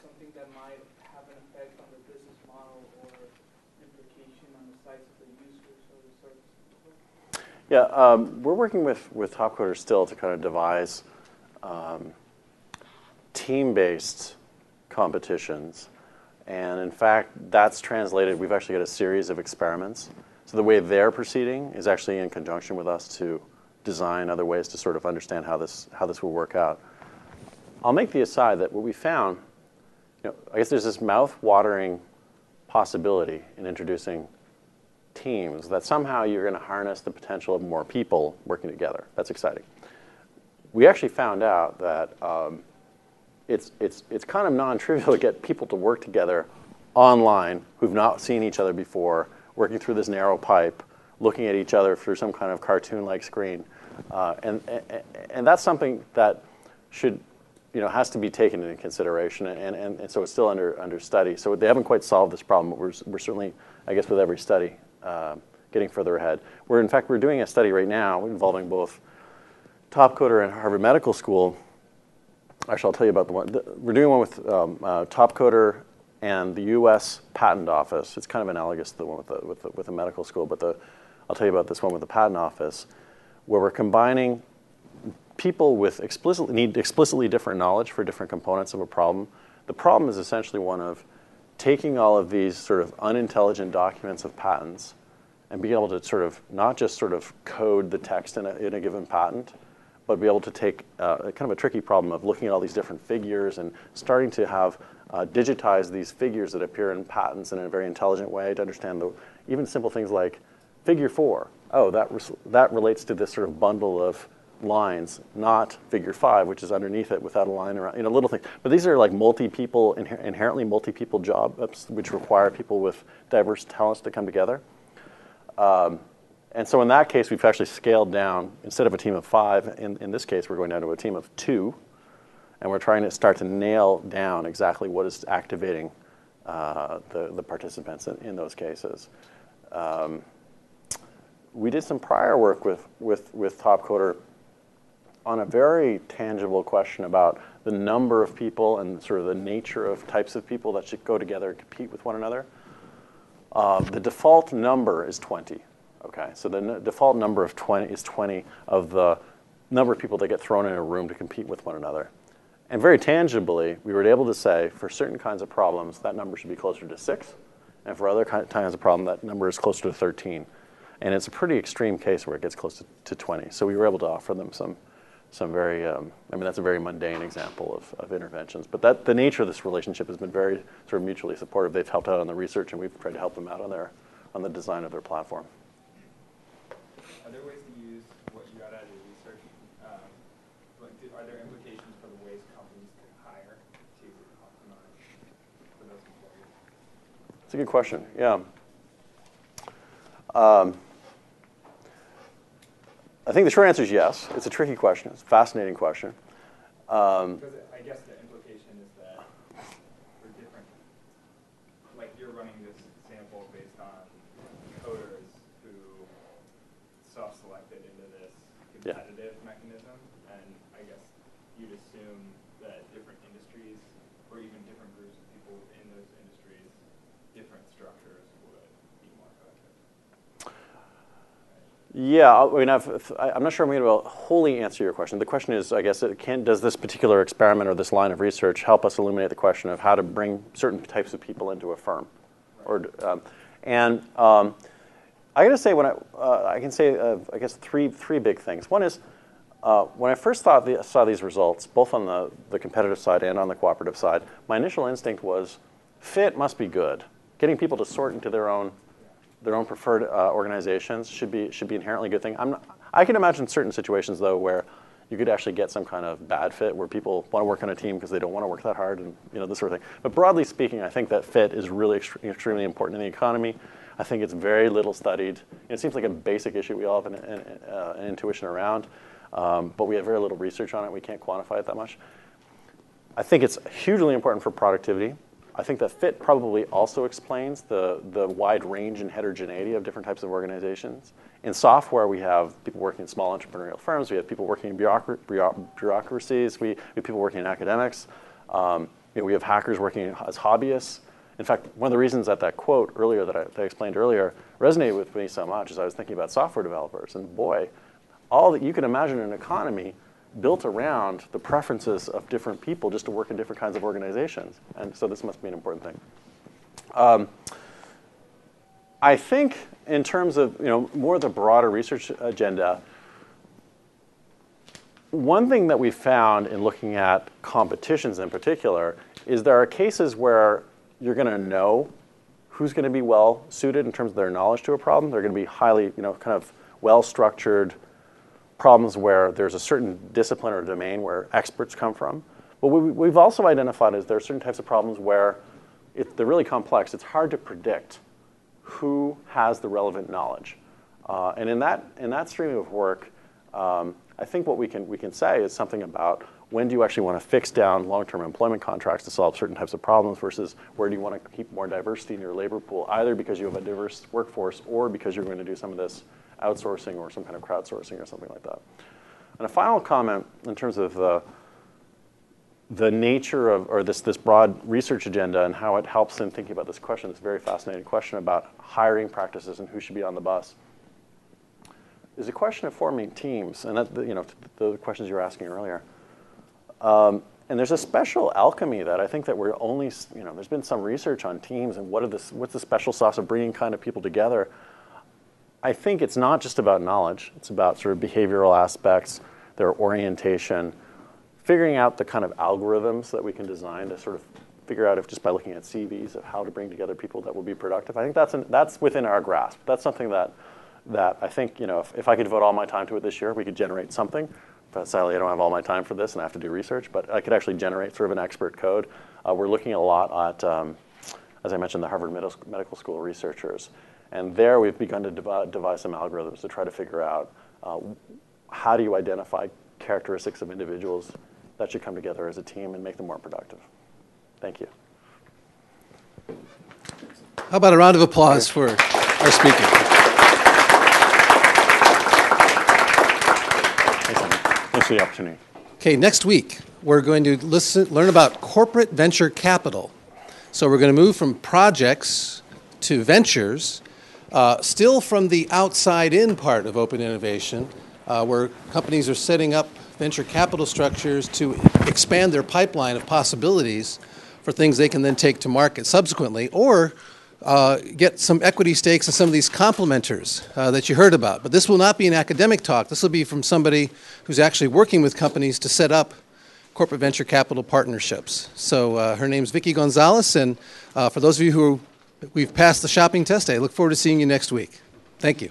something that might have an effect on the business model or implication on the size of the users or the services? Yeah, we're working with Topcoder still to kind of devise team-based competitions. And in fact, that's translated. We've actually got a series of experiments. So the way they're proceeding is actually in conjunction with us to design other ways to sort of understand how this will work out. I'll make the aside that what we found, I guess there's this mouth-watering possibility in introducing teams that somehow you're going to harness the potential of more people working together. That's exciting. We actually found out that it's kind of non-trivial to get people to work together online who've not seen each other before, working through this narrow pipe, looking at each other through some kind of cartoon-like screen. And that's something that should, has to be taken into consideration, and so it's still under study. So they haven't quite solved this problem, but we're certainly, I guess, with every study, getting further ahead. In fact, we're doing a study right now involving both Topcoder and Harvard Medical School. Actually, I'll tell you about the one. We're doing one with Topcoder and the U.S. Patent Office. It's kind of analogous to the one with the medical school, but I'll tell you about this one with the Patent Office, where we're combining people with explicitly different knowledge for different components of a problem. The problem is essentially one of taking all of these sort of unintelligent documents of patents and being able to sort of not just sort of code the text in a given patent, but be able to take kind of a tricky problem of looking at all these different figures and starting to have digitize these figures that appear in patents in a very intelligent way to understand even simple things like figure 4. Oh, that relates to this sort of bundle of lines, not figure 5, which is underneath it without a line around, little things. But these are like multi-people, inherently multi-people jobs, which require people with diverse talents to come together. And so in that case, we've actually scaled down. Instead of a team of 5, in this case, we're going down to a team of 2. And we're trying to start to nail down exactly what is activating the participants in those cases. We did some prior work with Topcoder on a very tangible question about the number of people and sort of the nature of types of people that should go together and compete with one another. The default number is 20. Okay, so the default number of 20 is 20 of the number of people that get thrown in a room to compete with one another. And very tangibly, we were able to say for certain kinds of problems, that number should be closer to 6. And for other kinds of problem, that number is closer to 13. And it's a pretty extreme case where it gets close to 20. So we were able to offer them some very, that's a very mundane example of interventions. But the nature of this relationship has been very sort of mutually supportive. They've helped out on the research, and we've tried to help them out on the design of their platform. Are there ways to use what you got out of your research? Are there implications for the ways companies can hire to optimize for those employees? That's a good question. Yeah. I think the short answer is yes. It's a tricky question. It's a fascinating question. Because I guess the implication is that for different, like you're running this sample based on coders who self-selected into this competitive mechanism, and I guess you'd assume that different industries or even different groups of people within those industries, different structures would be more effective. Yeah, I'm not sure I'm going to be able to wholly answer your question. The question is, I guess, does this particular experiment or this line of research help us illuminate the question of how to bring certain types of people into a firm? Right. I got to say, I can say, I guess, three big things. One is, when I first saw these results, both on the competitive side and on the cooperative side, my initial instinct was, fit must be good. Getting people to sort into their own preferred organizations should be inherently a good thing. I can imagine certain situations, though, where you could actually get some kind of bad fit where people want to work on a team because they don't want to work that hard and this sort of thing. But broadly speaking, I think that fit is really extremely important in the economy. I think it's very little studied. It seems like a basic issue we all have an intuition around, but we have very little research on it. We can't quantify it that much. I think it's hugely important for productivity. I think that fit probably also explains the wide range and heterogeneity of different types of organizations. In software, we have people working in small entrepreneurial firms. We have people working in bureaucracies. We have people working in academics. We have hackers working as hobbyists. In fact, one of the reasons that quote earlier that I explained earlier resonated with me so much is I was thinking about software developers. And boy, all that you can imagine an economy built around the preferences of different people just to work in different kinds of organizations. And so this must be an important thing. I think in terms of more the broader research agenda, one thing that we found in looking at competitions in particular is there are cases where you're going to know who's going to be well suited in terms of their knowledge to a problem. They're going to be highly, kind of well-structured problems where there's a certain discipline or domain where experts come from. But what we've also identified is there are certain types of problems where they're really complex. It's hard to predict who has the relevant knowledge. And in that stream of work, I think what we can say is something about when do you actually want to fix down long-term employment contracts to solve certain types of problems versus where do you want to keep more diversity in your labor pool, either because you have a diverse workforce or because you're going to do some of this outsourcing or some kind of crowdsourcing or something like that. And a final comment in terms of the nature of, or this broad research agenda and how it helps in thinking about this question, this very fascinating question about hiring practices and who should be on the bus, is a question of forming teams, and that, the questions you were asking earlier. And there's a special alchemy that I think that we're only, there's been some research on teams and what's the special sauce of bringing kind of people together. I think it's not just about knowledge. It's about sort of behavioral aspects, their orientation, figuring out the kind of algorithms that we can design to sort of figure out if just by looking at CVs of how to bring together people that will be productive. I think that's within our grasp. That's something that I think, if I could devote all my time to it this year, we could generate something. But sadly, I don't have all my time for this and I have to do research, but I could actually generate sort of an expert code. We're looking a lot at, as I mentioned, the Harvard Medical School researchers. And there we've begun to devise some algorithms to try to figure out how do you identify characteristics of individuals that should come together as a team and make them more productive. Thank you. How about a round of applause for our speaker? Thanks for the opportunity. Okay, next week, we're going to learn about corporate venture capital. So we're going to move from projects to ventures, still from the outside-in part of open innovation, where companies are setting up venture capital structures to expand their pipeline of possibilities for things they can then take to market subsequently, or get some equity stakes in some of these complementers that you heard about. But this will not be an academic talk. This will be from somebody who's actually working with companies to set up corporate venture capital partnerships. So her name's Vicky Gonzalez, and for those of you who we've passed the shopping test, I look forward to seeing you next week. Thank you.